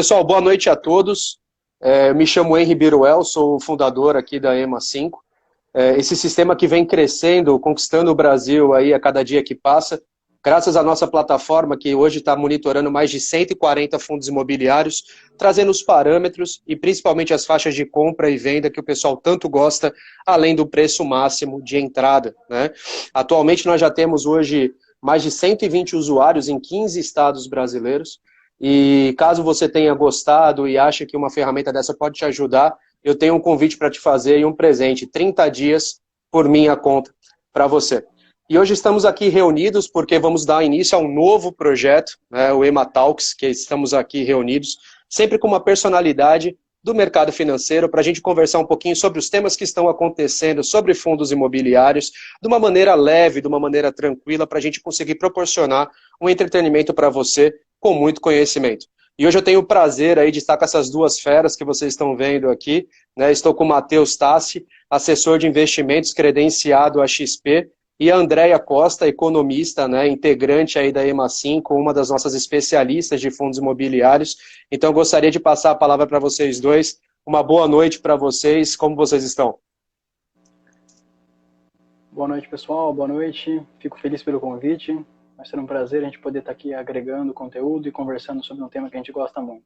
pessoal, boa noite a todos. Me chamo Henry Biruel, sou o fundador aqui da EMA5. Esse sistema que vem crescendo, conquistando o Brasil aí a cada dia que passa, graças à nossa plataforma, que hoje está monitorando mais de 140 fundos imobiliários, trazendo os parâmetros e principalmente as faixas de compra e venda que o pessoal tanto gosta, além do preço máximo de entrada, né? Atualmente nós já temos hoje mais de 120 usuários em 15 estados brasileiros. E caso você tenha gostado e ache que uma ferramenta dessa pode te ajudar, eu tenho um convite para te fazer e um presente, 30 dias por minha conta para você. E hoje estamos aqui reunidos porque vamos dar início a um novo projeto, né, o EMA Talks, que estamos aqui reunidos, sempre com uma personalidade do mercado financeiro, para a gente conversar um pouquinho sobre os temas que estão acontecendo, sobre fundos imobiliários, de uma maneira leve, de uma maneira tranquila, para a gente conseguir proporcionar um entretenimento para você com muito conhecimento. E hoje eu tenho o prazer aí de estar com essas duas feras que vocês estão vendo aqui, né? Estou com o Matheus Tassi, assessor de investimentos credenciado à XP, e a Andréia Costa, economista, né, integrante aí da EMA5, uma das nossas especialistas de fundos imobiliários. Então eu gostaria de passar a palavra para vocês dois. Uma boa noite para vocês, como vocês estão? Boa noite, pessoal, boa noite. Fico feliz pelo convite. Vai ser um prazer a gente poder estar aqui agregando conteúdo e conversando sobre um tema que a gente gosta muito.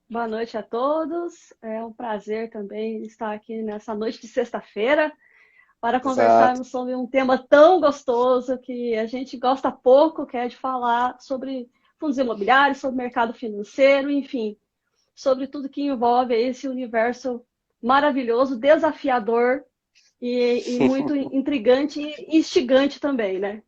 Boa noite a todos. É um prazer também estar aqui nessa noite de sexta-feira para conversarmos sobre um tema tão gostoso que a gente gosta pouco, que é de falar sobre fundos imobiliários, sobre mercado financeiro, enfim, sobre tudo que envolve esse universo maravilhoso, desafiador e muito intrigante e instigante também, né?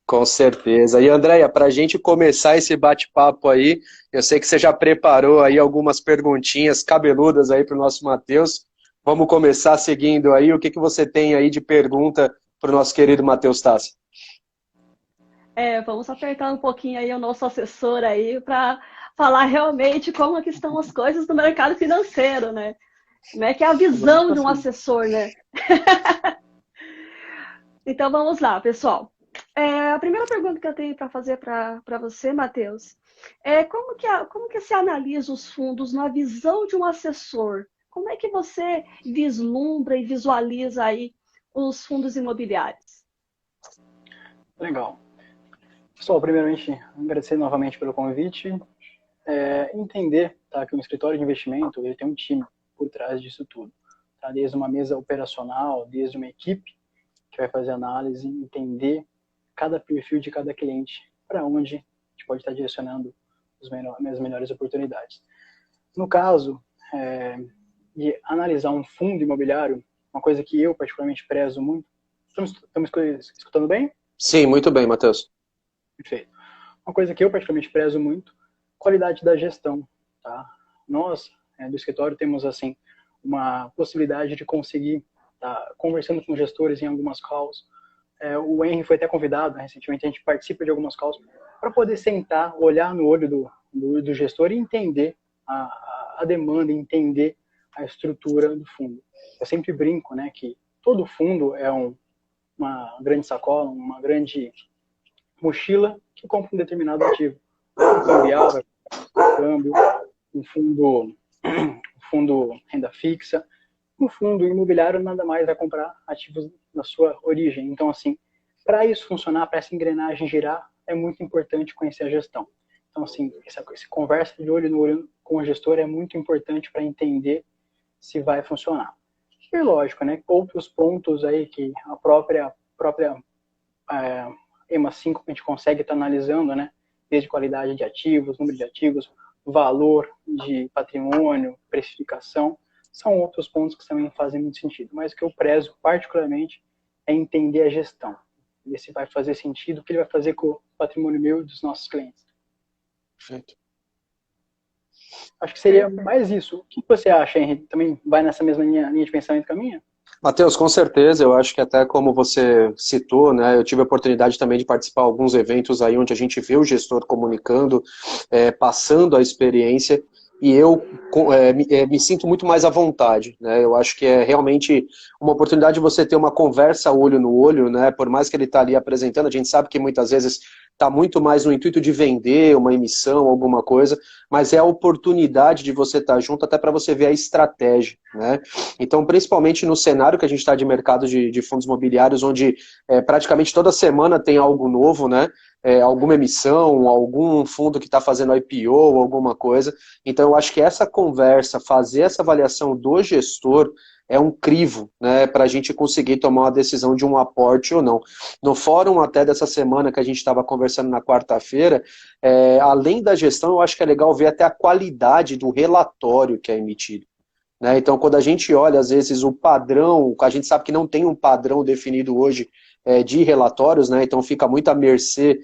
Com certeza. E, Andréia, para a gente começar esse bate-papo aí, eu sei que você já preparou aí algumas perguntinhas cabeludas aí para o nosso Matheus. Vamos começar seguindo aí. O que você tem aí de pergunta para o nosso querido Matheus Tassi? Vamos apertar um pouquinho aí o nosso assessor aí para falar realmente como é que estão as coisas no mercado financeiro, né? Como é que é a visão de um assessor, né? Então vamos lá, pessoal. A primeira pergunta que eu tenho para fazer para você, Matheus, é como que se analisa os fundos na visão de um assessor? Como é que você vislumbra e visualiza aí os fundos imobiliários? Legal. Pessoal, primeiramente, agradecer novamente pelo convite. Entender, tá, que um escritório de investimento ele tem um time por trás disso tudo. Tá? Desde uma mesa operacional, desde uma equipe que vai fazer análise, entender cada perfil de cada cliente, para onde a gente pode estar direcionando as melhores oportunidades. No caso de analisar um fundo imobiliário, uma coisa que eu particularmente prezo muito. Estamos escutando bem? Sim, muito bem, Matheus. Perfeito. Uma coisa que eu particularmente prezo muito, qualidade da gestão. Tá? Nós, do escritório, temos assim uma possibilidade de conseguir estar conversando com gestores em algumas calls. O Henry foi até convidado, recentemente a gente participa de algumas calls, para poder sentar, olhar no olho do gestor e entender a demanda, entender a estrutura do fundo. Eu sempre brinco, né, que todo fundo é uma grande sacola, uma grande mochila que compra um determinado ativo. Um cambial, um câmbio, um fundo renda fixa. Um fundo imobiliário nada mais vai comprar ativos na sua origem. Então, assim, para isso funcionar, para essa engrenagem girar, é muito importante conhecer a gestão. Então, assim, essa conversa de olho no olho com o gestor é muito importante para entender se vai funcionar. E lógico, né, outros pontos aí que a própria EMA5 que a gente consegue estar analisando, né, desde qualidade de ativos, número de ativos, valor de patrimônio, precificação, são outros pontos que também fazem muito sentido. Mas o que eu prezo particularmente é entender a gestão. Ver se vai fazer sentido, o que ele vai fazer com o patrimônio meu e dos nossos clientes. Perfeito. Acho que seria mais isso. O que você acha, Henrique? Também vai nessa mesma linha de pensamento que a minha? Matheus, com certeza, eu acho que até como você citou, né, eu tive a oportunidade também de participar de alguns eventos aí onde a gente vê o gestor comunicando, passando a experiência, e eu me sinto muito mais à vontade, né? Eu acho que é realmente uma oportunidade de você ter uma conversa olho no olho, né? Por mais que ele está ali apresentando, a gente sabe que muitas vezes está muito mais no intuito de vender uma emissão, alguma coisa, mas é a oportunidade de você estar junto até para você ver a estratégia, né? Então, principalmente no cenário que a gente está de mercado de fundos imobiliários, onde praticamente toda semana tem algo novo, né? Alguma emissão, algum fundo que está fazendo IPO, alguma coisa. Então, eu acho que essa conversa, fazer essa avaliação do gestor, é um crivo, né, para a gente conseguir tomar uma decisão de um aporte ou não. No fórum até dessa semana que a gente estava conversando na quarta-feira, além da gestão, eu acho que é legal ver até a qualidade do relatório que é emitido. Né? Então, quando a gente olha, às vezes, o padrão, a gente sabe que não tem um padrão definido hoje de relatórios, né? Então fica muito à mercê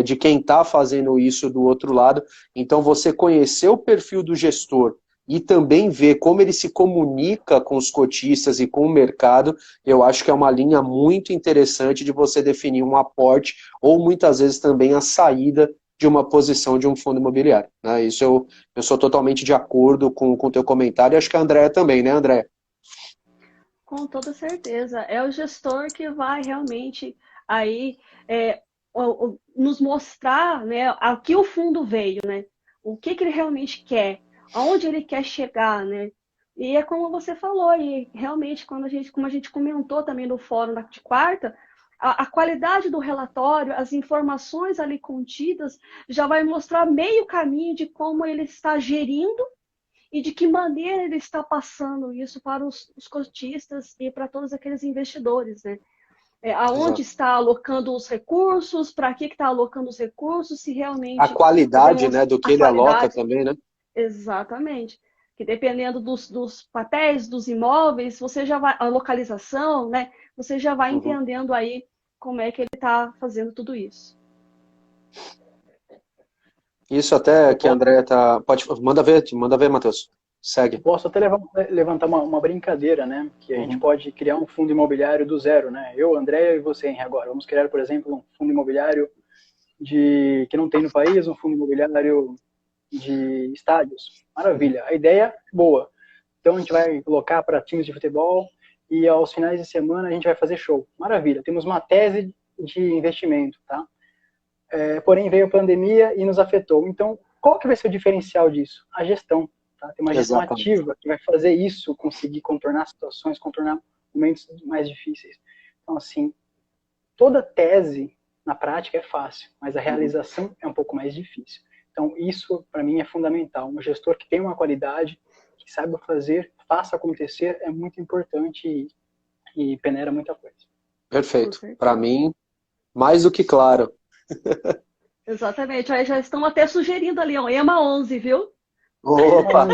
de quem está fazendo isso do outro lado. Então, você conhecer o perfil do gestor e também ver como ele se comunica com os cotistas e com o mercado, eu acho que é uma linha muito interessante de você definir um aporte ou muitas vezes também a saída de uma posição de um fundo imobiliário. Né? Isso eu sou totalmente de acordo com o teu comentário e acho que a Andréa também, né, Andréa? Com toda certeza. É o gestor que vai realmente aí nos mostrar, né, a que o fundo veio, né? O que ele realmente quer, aonde ele quer chegar, né? E é como você falou, e realmente, como a gente comentou também no fórum de quarta, a qualidade do relatório, as informações ali contidas, já vai mostrar meio caminho de como ele está gerindo e de que maneira ele está passando isso para os cotistas e para todos aqueles investidores, né? Aonde está alocando os recursos, para que está alocando os recursos, se realmente... A qualidade, né, do que ele aloca também, né? Exatamente. Que dependendo dos papéis, dos imóveis, você já vai... A localização, né? Você já vai entendendo aí como é que ele está fazendo tudo isso. Isso até que a Andréa tá... Manda ver, Matheus. Segue. Posso até levantar uma brincadeira, né? Que a gente pode criar um fundo imobiliário do zero, né? Eu, Andréa e você, Henry, agora. Vamos criar, por exemplo, um fundo imobiliário que não tem no país, um fundo imobiliário de estádios. Maravilha. A ideia é boa. Então, a gente vai colocar para times de futebol e aos finais de semana a gente vai fazer show. Maravilha. Temos uma tese de investimento, tá? Porém, veio a pandemia e nos afetou. Então, qual que vai ser o diferencial disso? A gestão. Tá? Tem uma gestão ativa que vai fazer isso, conseguir contornar situações, contornar momentos mais difíceis. Então, assim, toda tese, na prática, é fácil, mas a realização é um pouco mais difícil. Então, isso, para mim, é fundamental. Um gestor que tem uma qualidade, que saiba fazer, faça acontecer, é muito importante e peneira muita coisa. Perfeito. Para mim, mais do que claro. Exatamente. Aí já estão até sugerindo ali, ó, EMA 11, viu? Opa!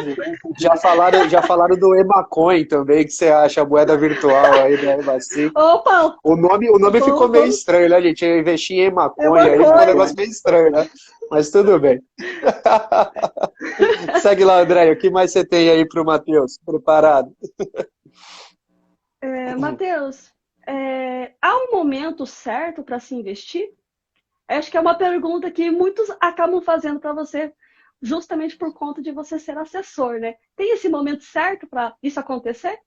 Já falaram do EMACoin também, que você acha a moeda virtual aí da EMA 5. Opa! O nome ficou meio estranho, né, gente? Eu investi em EMACoin, aí ficou um negócio meio estranho, né? Mas tudo bem. Segue lá, André. O que mais você tem aí para o Matheus? Preparado? Matheus, há um momento certo para se investir? Acho que é uma pergunta que muitos acabam fazendo para você, justamente por conta de você ser assessor, né? Tem esse momento certo para isso acontecer?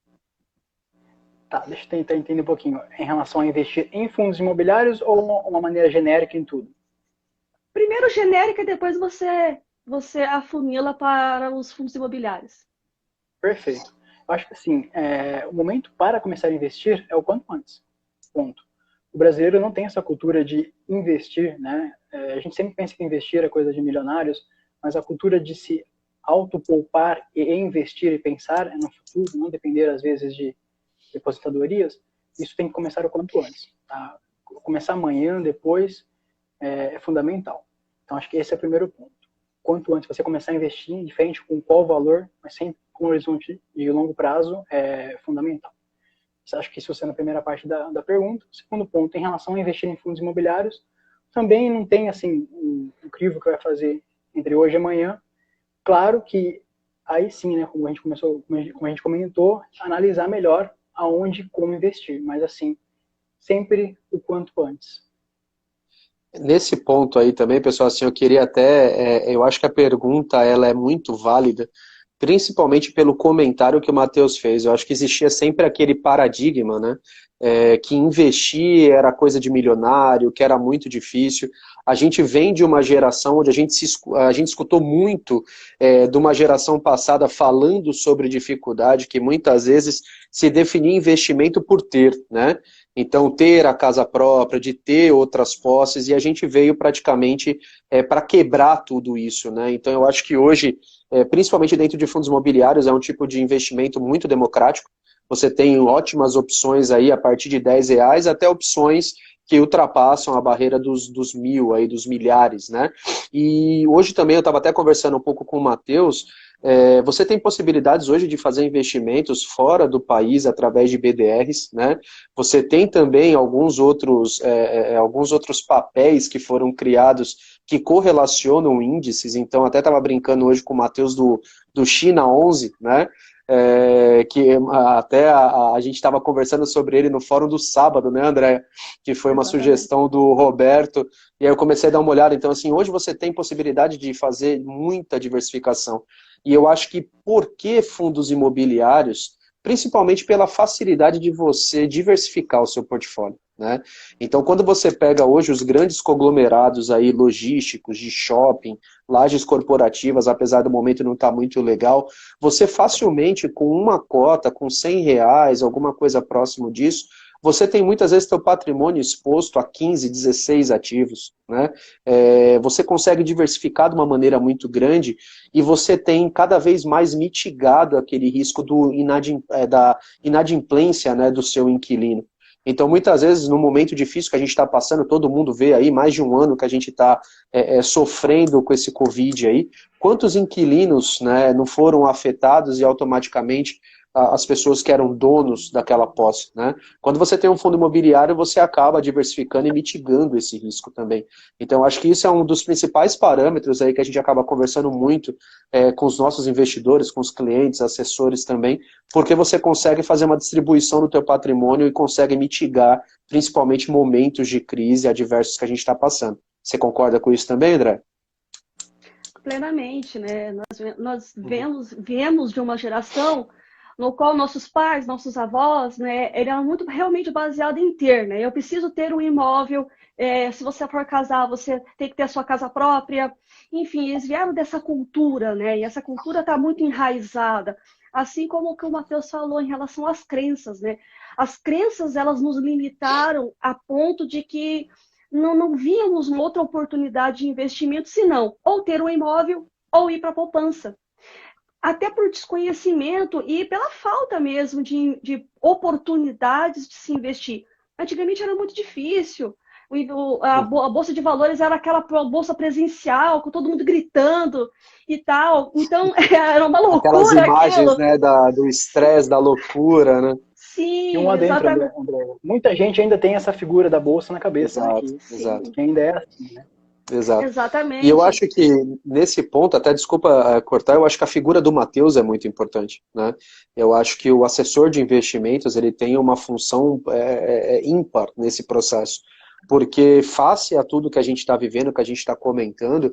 Tá, deixa eu tentar entender um pouquinho. Em relação a investir em fundos imobiliários ou uma maneira genérica em tudo? Primeiro genérica e depois você afunila para os fundos imobiliários. Perfeito. Eu acho que assim, o momento para começar a investir é o quanto antes. Ponto. O brasileiro não tem essa cultura de investir, né? A gente sempre pensa que investir é coisa de milionários, mas a cultura de se autopoupar e investir e pensar no futuro, não depender às vezes de depositadorias, isso tem que começar o quanto antes. Tá? Começar amanhã, depois, é fundamental. Então acho que esse é o primeiro ponto. Quanto antes você começar a investir, indiferente com qual valor, mas sempre com um horizonte de longo prazo, é fundamental. Acho que isso sendo a primeira parte da pergunta. O segundo ponto, em relação a investir em fundos imobiliários, também não tem assim um crivo que vai fazer entre hoje e amanhã. Claro que aí sim, né, como a gente comentou, analisar melhor aonde e como investir, mas assim, sempre o quanto antes. Nesse ponto aí também, pessoal, assim, eu queria até, eu acho que a pergunta ela é muito válida, principalmente pelo comentário que o Matheus fez. Eu acho que existia sempre aquele paradigma, né, que investir era coisa de milionário, que era muito difícil. A gente vem de uma geração onde a gente escutou muito de uma geração passada falando sobre dificuldade, que muitas vezes se definia investimento por ter, né? Então, ter a casa própria, de ter outras posses, e a gente veio praticamente para quebrar tudo isso, né? Então, eu acho que hoje, principalmente dentro de fundos imobiliários, é um tipo de investimento muito democrático. Você tem ótimas opções aí a partir de R$ 10, até opções que ultrapassam a barreira dos mil, aí, dos milhares, né? E hoje também, eu estava até conversando um pouco com o Matheus, você tem possibilidades hoje de fazer investimentos fora do país através de BDRs, né? Você tem também alguns outros papéis que foram criados que correlacionam índices, então até estava brincando hoje com o Matheus do China 11, né? Que até a gente estava conversando sobre ele no fórum do sábado, né, André? Que foi uma sugestão do Roberto, e aí eu comecei a dar uma olhada. Então, assim, hoje você tem possibilidade de fazer muita diversificação. E eu acho que por que fundos imobiliários? Principalmente pela facilidade de você diversificar o seu portfólio, né? Então, quando você pega hoje os grandes conglomerados aí logísticos, de shopping, lajes corporativas, apesar do momento não estar muito legal, você facilmente, com uma cota, com R$ 100, alguma coisa próximo disso, você tem muitas vezes seu patrimônio exposto a 15, 16 ativos, né? Você consegue diversificar de uma maneira muito grande e você tem cada vez mais mitigado aquele risco da inadimplência, né, do seu inquilino. Então, muitas vezes, no momento difícil que a gente está passando, todo mundo vê aí, mais de um ano que a gente está sofrendo com esse Covid aí, quantos inquilinos, né, não foram afetados e automaticamente as pessoas que eram donos daquela posse, né? Quando você tem um fundo imobiliário, você acaba diversificando e mitigando esse risco também. Então, acho que isso é um dos principais parâmetros aí que a gente acaba conversando muito com os nossos investidores, com os clientes, assessores também, porque você consegue fazer uma distribuição do teu patrimônio e consegue mitigar, principalmente momentos de crise adversos que a gente está passando. Você concorda com isso também, André? Plenamente, né? Nós viemos de uma geração no qual nossos pais, nossos avós, né, eram muito realmente baseados em ter, né? Eu preciso ter um imóvel, se você for casar, você tem que ter a sua casa própria. Enfim, eles vieram dessa cultura, né? E essa cultura está muito enraizada. Assim como o que o Matheus falou em relação às crenças, né? As crenças, elas nos limitaram a ponto de que não víamos uma outra oportunidade de investimento, senão ou ter um imóvel ou ir para a poupança. Até por desconhecimento e pela falta mesmo de oportunidades de se investir. Antigamente era muito difícil. A Bolsa de Valores era aquela bolsa presencial, com todo mundo gritando e tal. Então, era uma loucura aquelas imagens, aquilo. né, do estresse, da loucura, né? Sim, E um adentro, exatamente. André. Muita gente ainda tem essa figura da bolsa na cabeça, né? Exato, exato. Que ainda é assim, né? Exato. E eu Exatamente. acho que nesse ponto, até desculpa cortar, eu acho que a figura do Matheus é muito importante, né? Eu acho que o assessor de investimentos, ele tem uma função ímpar nesse processo. Porque face a tudo que a gente está vivendo, que a gente está comentando,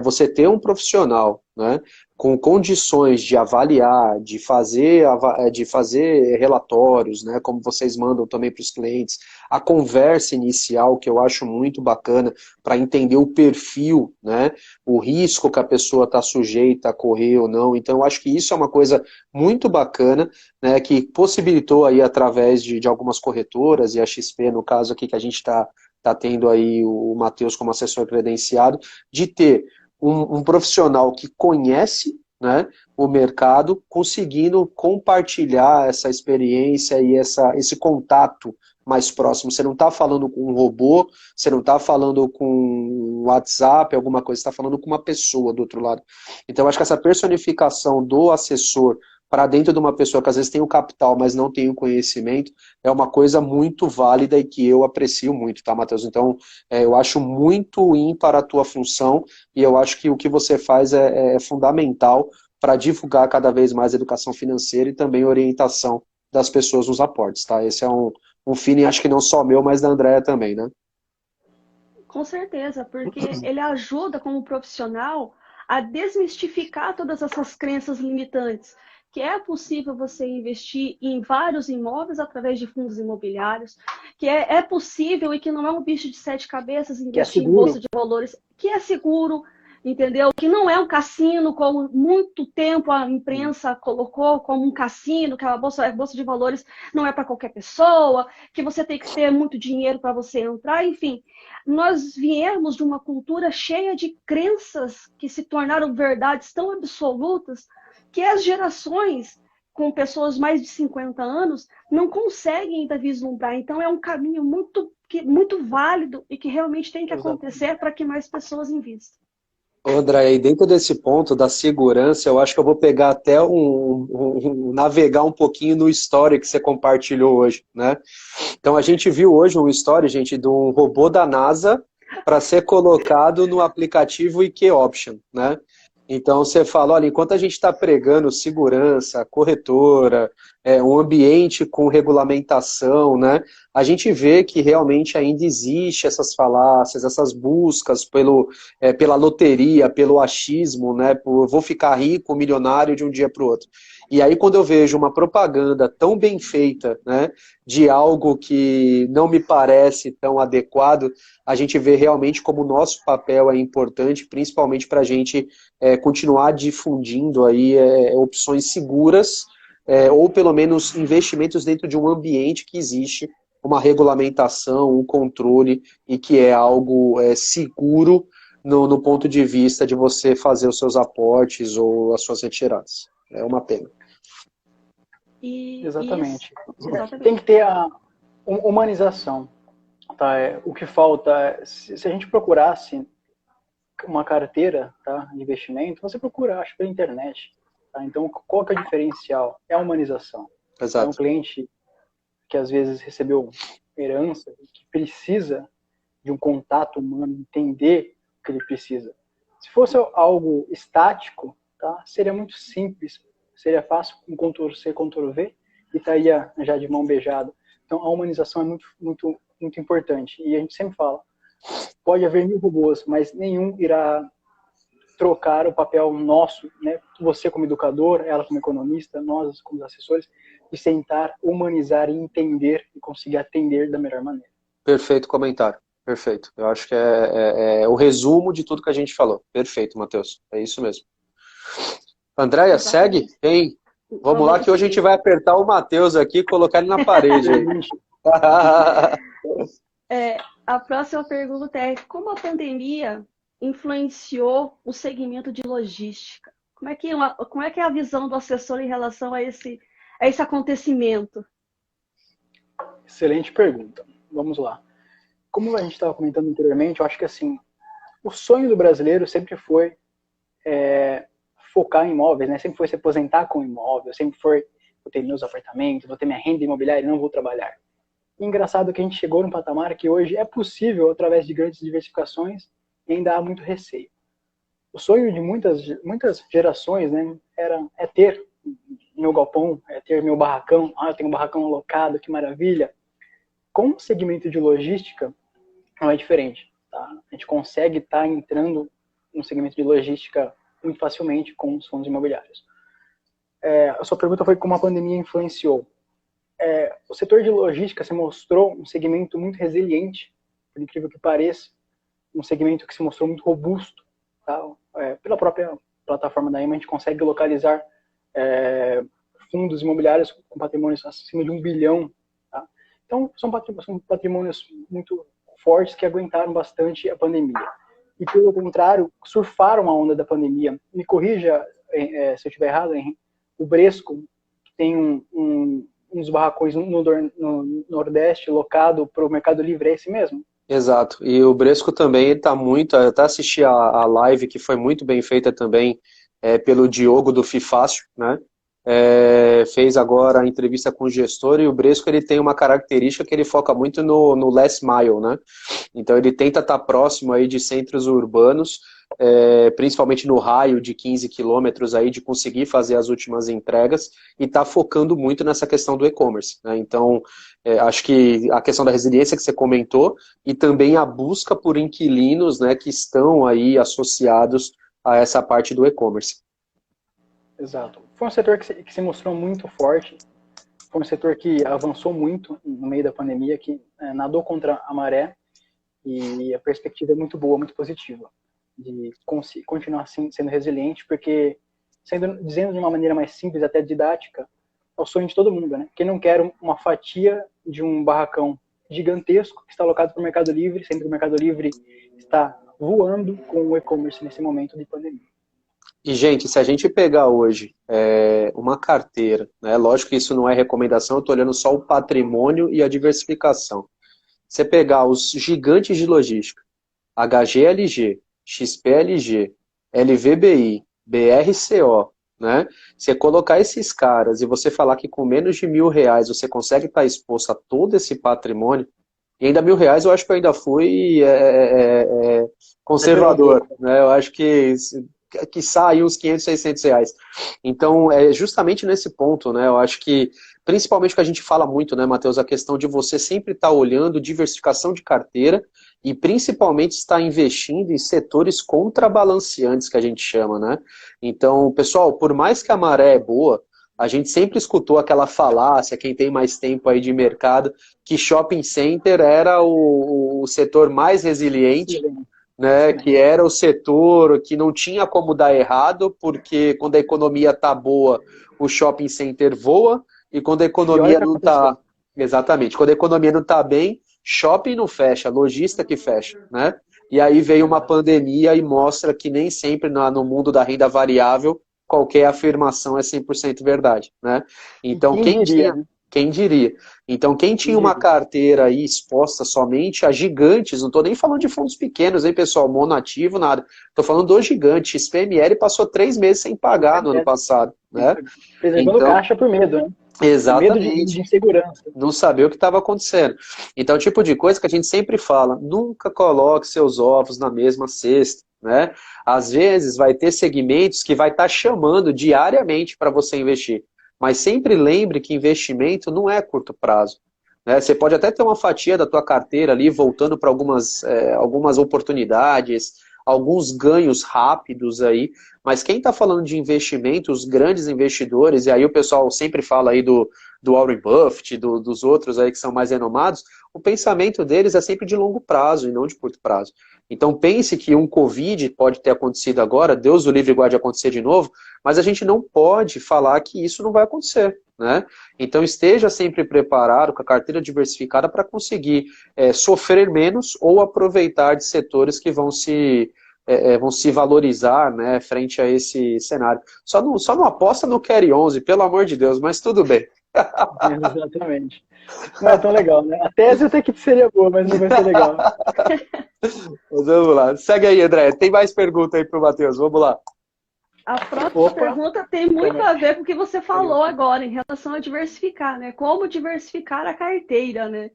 você ter um profissional, né, com condições de avaliar, de fazer relatórios, né, como vocês mandam também para os clientes, a conversa inicial, que eu acho muito bacana, para entender o perfil, né, o risco que a pessoa está sujeita a correr ou não. Então, eu acho que isso é uma coisa muito bacana, né, que possibilitou aí através de algumas corretoras, e a XP, no caso aqui que a gente está tendo aí o Matheus como assessor credenciado, de ter um profissional que conhece, né, o mercado, conseguindo compartilhar essa experiência e esse contato mais próximo. Você não está falando com um robô, você não está falando com um WhatsApp, alguma coisa, você está falando com uma pessoa do outro lado. Então, eu acho que essa personificação do assessor para dentro de uma pessoa que às vezes tem o capital, mas não tem o conhecimento, é uma coisa muito válida e que eu aprecio muito, tá, Matheus? Então, eu acho muito ímpar a tua função e eu acho que o que você faz é fundamental para divulgar cada vez mais a educação financeira e também orientação das pessoas nos aportes, tá? Esse é um feeling, acho que não só meu, mas da Andréa também, né? Com certeza, porque ele ajuda como profissional a desmistificar todas essas crenças limitantes que é possível você investir em vários imóveis através de fundos imobiliários, que é possível e que não é um bicho de sete cabeças investir em bolsa de valores, que é seguro, entendeu? Que não é um cassino, como muito tempo a imprensa colocou como um cassino, que a bolsa de valores não é para qualquer pessoa, que você tem que ter muito dinheiro para você entrar, enfim. Nós viemos de uma cultura cheia de crenças que se tornaram verdades tão absolutas que as gerações com pessoas mais de 50 anos não conseguem ainda vislumbrar. Então é um caminho muito válido e que realmente tem que acontecer para que mais pessoas invistam. André, e dentro desse ponto da segurança, eu acho que eu vou pegar até navegar um pouquinho no story que você compartilhou hoje, né? Então a gente viu hoje um story, gente, de um robô da NASA para ser colocado no aplicativo IQ Option, né? Então você fala, olha, enquanto a gente está pregando segurança, corretora, um ambiente com regulamentação, né? A gente vê que realmente ainda existe essas falácias, essas buscas pela loteria, pelo achismo, né? Por vou ficar rico, milionário de um dia para o outro. E aí quando eu vejo uma propaganda tão bem feita, né, de algo que não me parece tão adequado, a gente vê realmente como o nosso papel é importante, principalmente para a gente continuar difundindo aí opções seguras, ou pelo menos investimentos dentro de um ambiente que existe uma regulamentação, um controle e que é algo seguro no ponto de vista de você fazer os seus aportes ou as suas retiradas. É uma pena. Exatamente. Tem que ter a humanização. Tá? O que falta, se a gente procurasse uma carteira, tá, de investimento, você procura, acho, pela internet. Tá? Então, qual que é o diferencial? É a humanização. Exato. É um cliente que às vezes recebeu herança, que precisa de um contato humano, entender o que ele precisa. Se fosse algo estático, tá, seria muito simples, seria fácil com Ctrl+C, Ctrl+V e estaria já de mão beijada. Então, a humanização é muito importante. E a gente sempre fala, pode haver 1000 robôs, mas nenhum irá trocar o papel nosso, né? Você como educador, ela como economista, nós como assessores, e sentar, humanizar e entender e conseguir atender da melhor maneira. Perfeito comentário. Perfeito. Eu acho que é o resumo de tudo que a gente falou. Perfeito, Matheus. É isso mesmo. Andréia, segue? Hein? Vamos lá que hoje a gente vai apertar o Matheus aqui e colocar ele na parede. A próxima pergunta é: como a pandemia influenciou o segmento de logística? Como é que é a visão do assessor em relação a esse acontecimento? Excelente pergunta. Vamos lá. Como a gente estava comentando anteriormente, eu acho que assim, o sonho do brasileiro sempre foi focar em imóveis, né? Sempre foi se aposentar com imóvel, sempre foi vou ter meus apartamentos, vou ter minha renda imobiliária e não vou trabalhar. E engraçado que a gente chegou num patamar que hoje é possível através de grandes diversificações e ainda há muito receio. O sonho de muitas gerações, né, é ter meu galpão, é ter meu barracão. Eu tenho um barracão alocado, que maravilha. Com o segmento de logística, não é diferente. Tá? A gente consegue estar entrando no segmento de logística muito facilmente com os fundos imobiliários. A sua pergunta foi como a pandemia influenciou. O setor de logística se mostrou um segmento muito resiliente, por incrível que pareça, um segmento que se mostrou muito robusto. Tá? Pela própria plataforma da EMA, a gente consegue localizar fundos imobiliários com patrimônios acima de 1 bilhão. Tá? Então, são patrimônios muito fortes que aguentaram bastante a pandemia. E, pelo contrário, surfaram a onda da pandemia. Me corrija se eu estiver errado, Henrique. O Bresco tem uns barracões no Nordeste locado para o Mercado Livre, é esse mesmo? Exato. E o Bresco também está muito... Eu até assisti a live que foi muito bem feita também pelo Diogo do Fifácio, né? Fez agora a entrevista com o gestor, e o Bresco ele tem uma característica que ele foca muito no last mile, né? Então ele tenta estar próximo aí de centros urbanos, principalmente no raio de 15 quilômetros aí, de conseguir fazer as últimas entregas, e está focando muito nessa questão do e-commerce, né? Então acho que a questão da resiliência que você comentou, e também a busca por inquilinos, né, que estão aí associados a essa parte do e-commerce. Exato. Foi um setor que se mostrou muito forte, foi um setor que avançou muito no meio da pandemia, que nadou contra a maré, e a perspectiva é muito boa, muito positiva, de continuar assim, sendo resiliente, porque, dizendo de uma maneira mais simples, até didática, é o sonho de todo mundo, né? Quem não quer uma fatia de um barracão gigantesco que está alocado para o Mercado Livre, sendo que o Mercado Livre está voando com o e-commerce nesse momento de pandemia. E, gente, se a gente pegar hoje uma carteira, né, lógico que isso não é recomendação, eu estou olhando só o patrimônio e a diversificação. Você pegar os gigantes de logística, HGLG, XPLG, LVBI, BRCO, né? Você colocar esses caras e você falar que com menos de R$ 1.000 você consegue estar exposto a todo esse patrimônio, e ainda R$ 1.000 eu acho que eu ainda fui conservador, né? Eu acho que sai uns R$ 500, R$ 600. Então, é justamente nesse ponto, né? Eu acho que, principalmente que a gente fala muito, né, Matheus, a questão de você sempre estar olhando diversificação de carteira e principalmente estar investindo em setores contrabalanceantes, que a gente chama, né? Então, pessoal, por mais que a maré é boa, a gente sempre escutou aquela falácia, quem tem mais tempo aí de mercado, que shopping center era o setor mais resiliente, né, que era o setor que não tinha como dar errado, porque quando a economia tá boa, o shopping center voa, e quando a economia não tá... Exatamente, quando a economia não tá bem, shopping não fecha, lojista que fecha, né? E aí veio uma pandemia e mostra que nem sempre no mundo da renda variável qualquer afirmação é 100% verdade, né? Então, quem diria? Então, quem tinha uma carteira aí exposta somente a gigantes, não estou nem falando de fundos pequenos, hein, pessoal, monoativo, nada. Estou falando dos gigantes. XPML passou 3 meses sem pagar no ano passado, né? Preservando caixa por medo, né? Exatamente. Medo de insegurança. Não saber o que estava acontecendo. Então, o tipo de coisa que a gente sempre fala, nunca coloque seus ovos na mesma cesta, né? Às vezes vai ter segmentos que vai estar chamando diariamente para você investir. Mas sempre lembre que investimento não é curto prazo, né? Você pode até ter uma fatia da tua carteira ali voltando para algumas oportunidades, alguns ganhos rápidos aí, mas quem está falando de investimento, os grandes investidores, e aí o pessoal sempre fala aí do Warren Buffett, dos outros aí que são mais renomados, o pensamento deles é sempre de longo prazo e não de curto prazo. Então pense que um Covid pode ter acontecido agora, Deus o livre guarde acontecer de novo, mas a gente não pode falar que isso não vai acontecer, né? Então esteja sempre preparado com a carteira diversificada para conseguir sofrer menos ou aproveitar de setores que vão se valorizar, né, frente a esse cenário. Só não aposta no Carry 11, pelo amor de Deus, mas tudo bem. Exatamente. Não é tão legal, né? A tese até que seria boa, mas não vai ser legal. Mas vamos lá. Segue aí, André. Tem mais pergunta aí pro Matheus. Vamos lá. A próxima pergunta tem muito a ver com o que você falou agora em relação a diversificar, né? Como diversificar a carteira, né?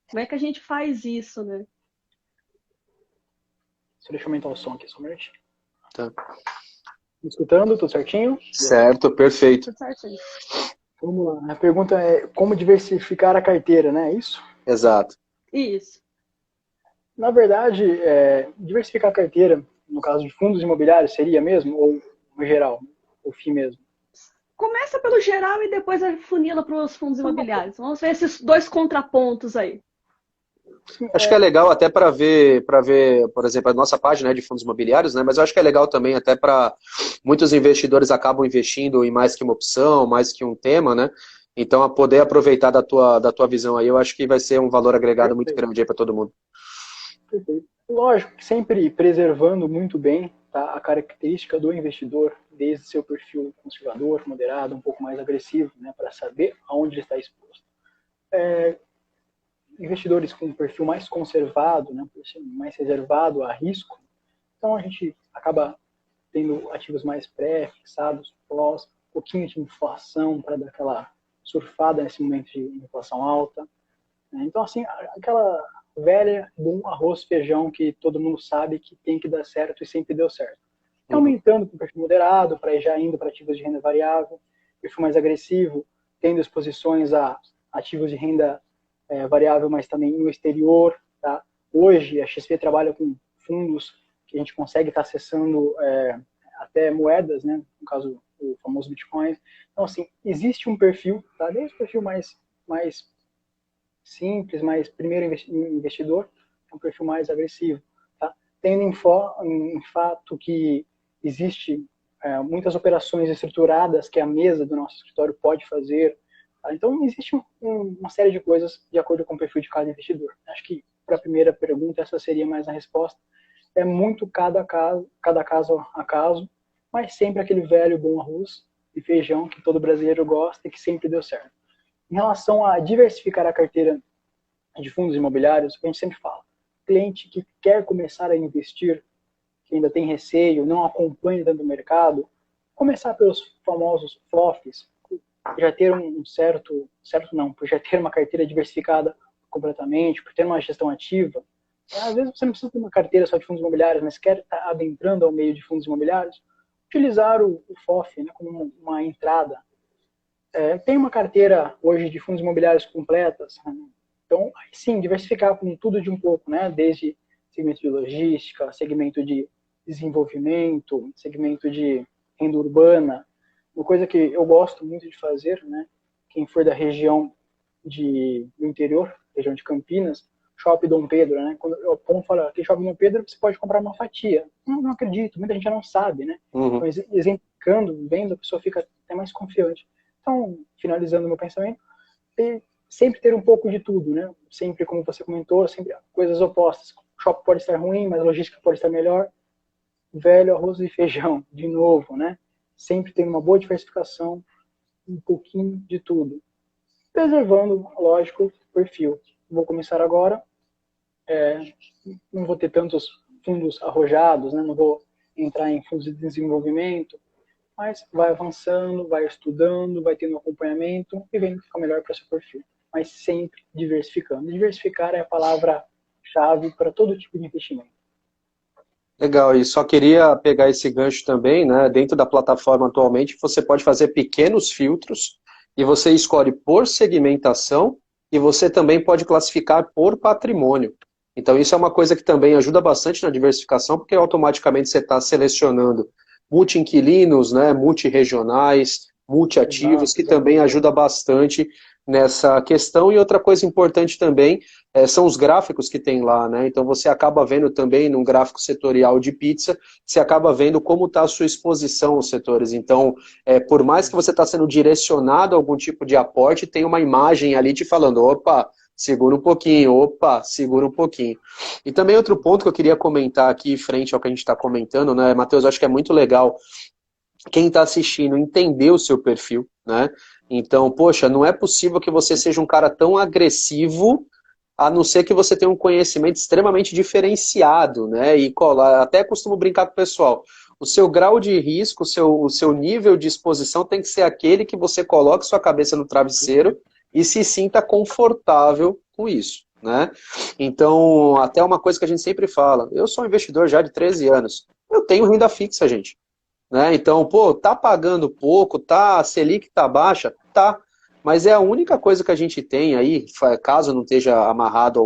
Como é que a gente faz isso, né? Deixa eu aumentar o som aqui, só um minutinho. Tá. Me escutando? Tudo certinho? Certo, perfeito. Tudo certinho. Vamos lá. A pergunta é como diversificar a carteira, né? É isso? Exato. Isso. Na verdade, diversificar a carteira, no caso de fundos imobiliários, seria mesmo? Ou no geral? O FII mesmo? Começa pelo geral e depois afunila para os fundos imobiliários. Vamos ver esses dois contrapontos aí. Acho que é legal até para ver, por exemplo, a nossa página de fundos imobiliários, né? Mas eu acho que é legal também até para muitos investidores acabam investindo em mais que uma opção, mais que um tema, né? Então, a poder aproveitar da tua visão aí, eu acho que vai ser um valor agregado muito grande aí para todo mundo. Perfeito. Lógico que sempre preservando muito bem, tá, a característica do investidor, desde seu perfil conservador, moderado, um pouco mais agressivo, né, para saber aonde ele está exposto. Investidores com um perfil mais conservado, né, mais reservado a risco, então a gente acaba tendo ativos mais pré-fixados, pós, um pouquinho de inflação para dar aquela surfada nesse momento de inflação alta. Então, assim, aquela velha, bom arroz, feijão que todo mundo sabe que tem que dar certo e sempre deu certo. Aumentando com o perfil moderado, para ir já indo para ativos de renda variável, perfil mais agressivo, tendo exposições a ativos de renda variável, mas também no exterior. Tá? Hoje, a XP trabalha com fundos que a gente consegue estar acessando até moedas, né? No caso, o famoso Bitcoin. Então, assim, existe um perfil, tá? Desde o perfil mais simples, mais primeiro investidor, é um perfil mais agressivo, tá? Tendo em fato que existe muitas operações estruturadas que a mesa do nosso escritório pode fazer, tá? Então existe uma série de coisas de acordo com o perfil de cada investidor. Acho que para a primeira pergunta essa seria mais a resposta. É muito cada caso a caso, mas sempre aquele velho bom arroz e feijão que todo brasileiro gosta e que sempre deu certo. Em relação a diversificar a carteira de fundos imobiliários, a gente sempre fala, cliente que quer começar a investir, que ainda tem receio, não acompanha tanto o mercado, começar pelos famosos FOFs, já ter por já ter uma carteira diversificada completamente, por ter uma gestão ativa. Às vezes você não precisa ter uma carteira só de fundos imobiliários, mas quer estar adentrando ao meio de fundos imobiliários, utilizar o FOF, né, como uma entrada. Tem uma carteira hoje de fundos imobiliários completas, né? Então, sim, diversificar com tudo de um pouco, né? Desde segmento de logística, segmento de desenvolvimento, segmento de renda urbana. Uma coisa que eu gosto muito de fazer, né? Quem for da região do interior, região de Campinas, Shopping Dom Pedro, né? Quando o povo fala que Shopping Dom Pedro você pode comprar uma fatia. Não acredito, muita gente não sabe, né? Uhum. Então, exemplificando, vendo, a pessoa fica até mais confiante. Então, finalizando meu pensamento, sempre ter um pouco de tudo, né? Sempre, como você comentou, sempre coisas opostas. O shopping pode estar ruim, mas a logística pode estar melhor. Velho arroz e feijão, de novo, né? Sempre ter uma boa diversificação, um pouquinho de tudo. Preservando, lógico, o perfil. Vou começar agora. Não vou ter tantos fundos arrojados, né? Não vou entrar em fundos de desenvolvimento, mas vai avançando, vai estudando, vai tendo acompanhamento e vendo o que fica melhor para seu perfil. Mas sempre diversificando. Diversificar é a palavra-chave para todo tipo de investimento. Legal, e só queria pegar esse gancho também, né? Dentro da plataforma atualmente, você pode fazer pequenos filtros e você escolhe por segmentação e você também pode classificar por patrimônio. Então isso é uma coisa que também ajuda bastante na diversificação, porque automaticamente você está selecionando multi-inquilinos, né? Multi-regionais, multi-ativos, que também ajuda bastante nessa questão. E outra coisa importante também são os gráficos que tem lá, né? Então você acaba vendo também num gráfico setorial de pizza, você acaba vendo como está a sua exposição aos setores. Então, por mais que você está sendo direcionado a algum tipo de aporte, tem uma imagem ali te falando, opa, segura um pouquinho, opa, segura um pouquinho. E também outro ponto que eu queria comentar aqui, frente ao que a gente está comentando, né, Matheus, acho que é muito legal quem está assistindo entender o seu perfil, né? Então, poxa, não é possível que você seja um cara tão agressivo, a não ser que você tenha um conhecimento extremamente diferenciado, né? E até costumo brincar com o pessoal. O seu grau de risco, o seu nível de exposição tem que ser aquele que você coloque sua cabeça no travesseiro e se sinta confortável com isso, né? Então, até uma coisa que a gente sempre fala, eu sou um investidor já de 13 anos, eu tenho renda fixa, gente. Né? Então, pô, tá pagando pouco, a Selic tá baixa, tá. Mas é a única coisa que a gente tem aí, caso não esteja amarrado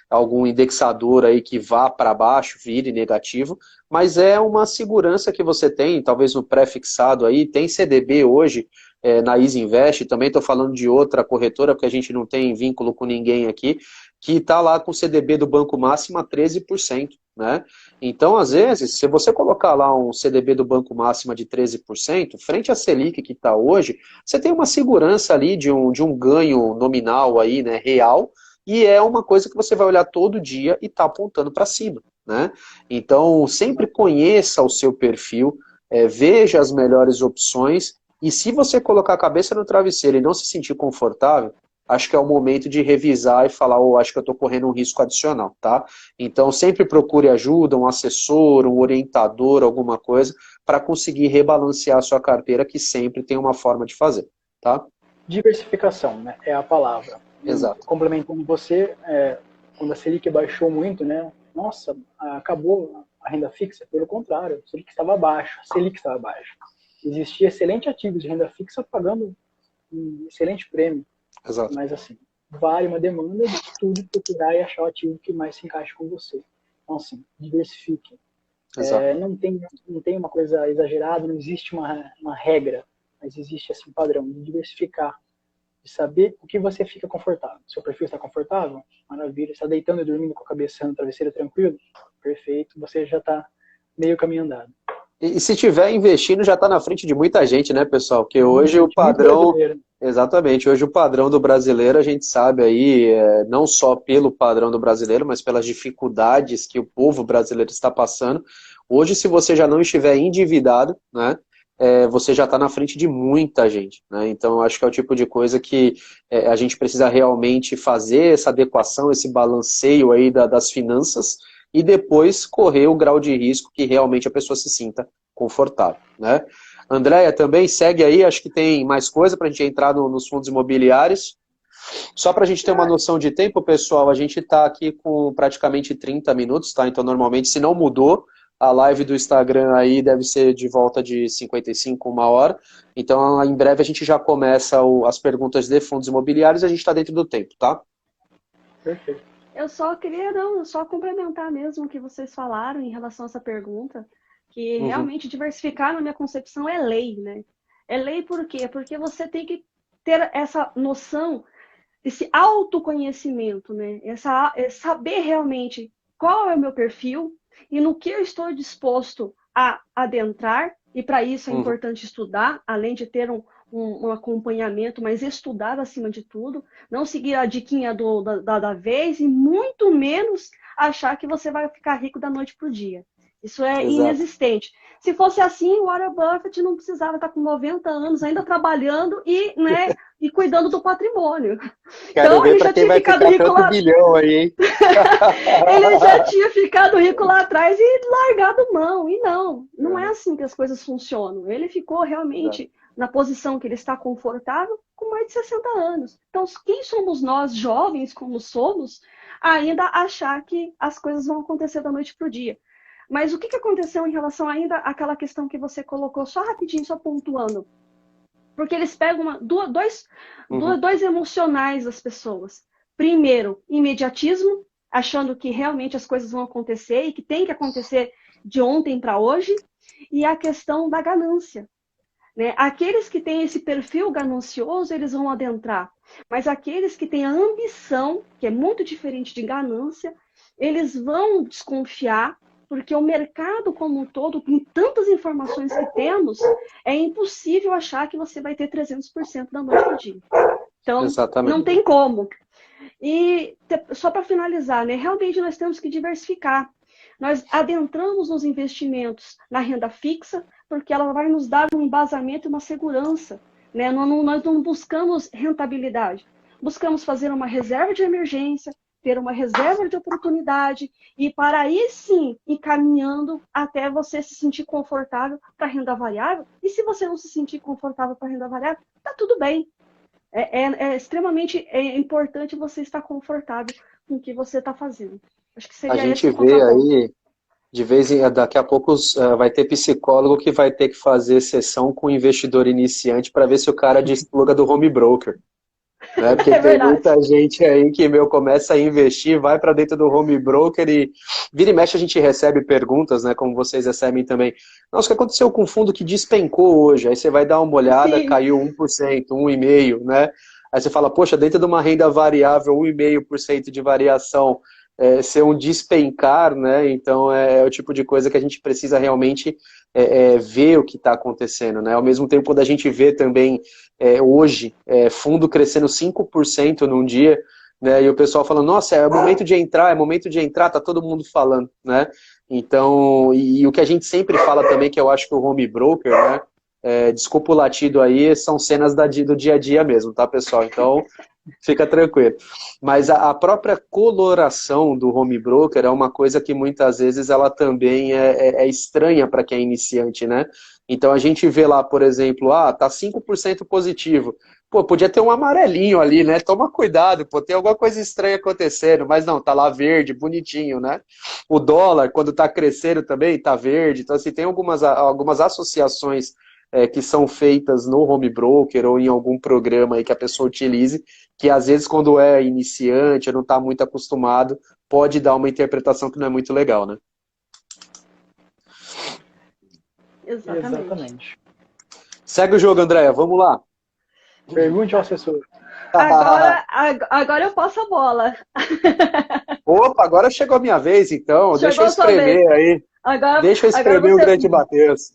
algum indexador aí que vá para baixo, vire negativo, mas é uma segurança que você tem, talvez no pré-fixado aí, tem CDB hoje na Easy Invest, também estou falando de outra corretora, porque a gente não tem vínculo com ninguém aqui, que está lá com o CDB do Banco Máximo a 13%, né? Então, às vezes, se você colocar lá um CDB do Banco Máximo de 13%, frente à Selic que está hoje, você tem uma segurança ali de um ganho nominal aí, né, real, e é uma coisa que você vai olhar todo dia e está apontando para cima, né? Então, sempre conheça o seu perfil, veja as melhores opções, e se você colocar a cabeça no travesseiro e não se sentir confortável, acho que é o momento de revisar e falar, acho que eu estou correndo um risco adicional, tá? Então, sempre procure ajuda, um assessor, um orientador, alguma coisa, para conseguir rebalancear a sua carteira, que sempre tem uma forma de fazer, tá? Diversificação, né, é a palavra. Exato. Complementando você, quando a Selic baixou muito, né, nossa, acabou a renda fixa, pelo contrário, a Selic estava baixa, Existia excelentes ativos de renda fixa pagando um excelente prêmio. Exato. Mas assim, vale uma demanda de tudo procurar e achar o ativo que mais se encaixe com você. Então assim, diversifique. Exato. Não tem uma coisa exagerada, não existe uma regra, mas existe assim, um padrão de diversificar, de saber o que você fica confortável. Seu perfil está confortável? Maravilha. Está deitando e dormindo com a cabeça no travesseiro tranquilo? Perfeito, você já está meio caminho andado. E se tiver investindo, já está na frente de muita gente, né, pessoal? Porque hoje o Muito padrão. brasileiro. Exatamente, hoje o padrão do brasileiro, a gente sabe aí, não só pelo padrão do brasileiro, mas pelas dificuldades que o povo brasileiro está passando. Hoje, se você já não estiver endividado, né, você já está na frente de muita gente, né? Então, eu acho que é o tipo de coisa que a gente precisa realmente fazer essa adequação, esse balanceio aí das finanças e depois correr o grau de risco que realmente a pessoa se sinta confortável, né? Andréia, também segue aí, acho que tem mais coisa para a gente entrar nos fundos imobiliários. Só para a gente ter uma noção de tempo, pessoal, a gente está aqui com praticamente 30 minutos, tá? Então, normalmente, se não mudou, a live do Instagram aí deve ser de volta de 55, 1 hora. Então, em breve a gente já começa as perguntas de fundos imobiliários e a gente está dentro do tempo, tá? Perfeito. Eu só queria, só complementar mesmo o que vocês falaram em relação a essa pergunta, que realmente diversificar, na minha concepção, é lei, né? É lei por quê? Porque você tem que ter essa noção, esse autoconhecimento, né? Saber realmente qual é o meu perfil e no que eu estou disposto a adentrar, e para isso é importante estudar, além de ter um acompanhamento, mas estudar acima de tudo, não seguir a diquinha da vez e muito menos achar que você vai ficar rico da noite para o dia. Isso é inexistente. Se fosse assim, o Warren Buffett não precisava estar com 90 anos ainda trabalhando e cuidando do patrimônio. Quero então, ver ele para já quem tinha vai ficado ficar rico tanto lá. bilhão aí, hein? Ele já tinha ficado rico lá atrás e largado mão. E não é assim que as coisas funcionam. Ele ficou realmente na posição que ele está confortável com mais de 60 anos. Então, quem somos nós, jovens como somos, ainda achar que as coisas vão acontecer da noite para o dia? Mas o que aconteceu em relação ainda àquela questão que você colocou, só rapidinho, só pontuando? Porque eles pegam dois emocionais das pessoas. Primeiro, imediatismo, achando que realmente as coisas vão acontecer e que tem que acontecer de ontem para hoje. E a questão da ganância. Né? Aqueles que têm esse perfil ganancioso, eles vão adentrar. Mas aqueles que têm a ambição, que é muito diferente de ganância, eles vão desconfiar, porque o mercado como um todo, com tantas informações que temos, é impossível achar que você vai ter 300% da noite para o dia. Então, Exatamente. não tem como. E só para finalizar, né? Realmente nós temos que diversificar. Nós adentramos nos investimentos na renda fixa, porque ela vai nos dar um embasamento e uma segurança. Né? Nós não buscamos rentabilidade. Buscamos fazer uma reserva de emergência, ter uma reserva de oportunidade e para aí sim ir caminhando até você se sentir confortável para a renda variável. E se você não se sentir confortável para a renda variável, tá tudo bem. É extremamente importante você estar confortável com o que você está fazendo. Acho que seria esse o vê contraponto. aí, daqui a pouco vai ter psicólogo que vai ter que fazer sessão com investidor iniciante para ver se o cara despluga do home broker. Né? Porque tem muita gente aí que, começa a investir, vai para dentro do home broker e vira e mexe a gente recebe perguntas, né, como vocês recebem também. Nossa, o que aconteceu com o fundo que despencou hoje? Aí você vai dar uma olhada, caiu 1%, 1,5%, né? Aí você fala, poxa, dentro de uma renda variável, 1,5% de variação, ser um despencar, né? Então é o tipo de coisa que a gente precisa realmente ver o que está acontecendo, né? Ao mesmo tempo, quando a gente vê também hoje fundo crescendo 5% num dia, né? E o pessoal falando, nossa, é momento de entrar, tá todo mundo falando, né? Então, e o que a gente sempre fala também, que eu acho que o home broker, né? Desculpa o latido aí, são cenas do dia a dia mesmo, tá, pessoal? Então, fica tranquilo. Mas a própria coloração do home broker é uma coisa que muitas vezes ela também é estranha para quem é iniciante, né? Então a gente vê lá, por exemplo, tá 5% positivo. Pô, podia ter um amarelinho ali, né? Toma cuidado, pô, tem alguma coisa estranha acontecendo, mas não, tá lá verde, bonitinho, né? O dólar, quando tá crescendo também, tá verde. Então, assim, tem algumas associações que são feitas no home broker ou em algum programa aí que a pessoa utilize, que às vezes quando é iniciante, não está muito acostumado, pode dar uma interpretação que não é muito legal, né? Exatamente. Segue o jogo, Andréia, vamos lá. Pergunte ao assessor. Agora eu passo a bola. Opa, agora chegou a minha vez, então. Deixa eu espremer aí. Deixa eu espremer o grande Matheus.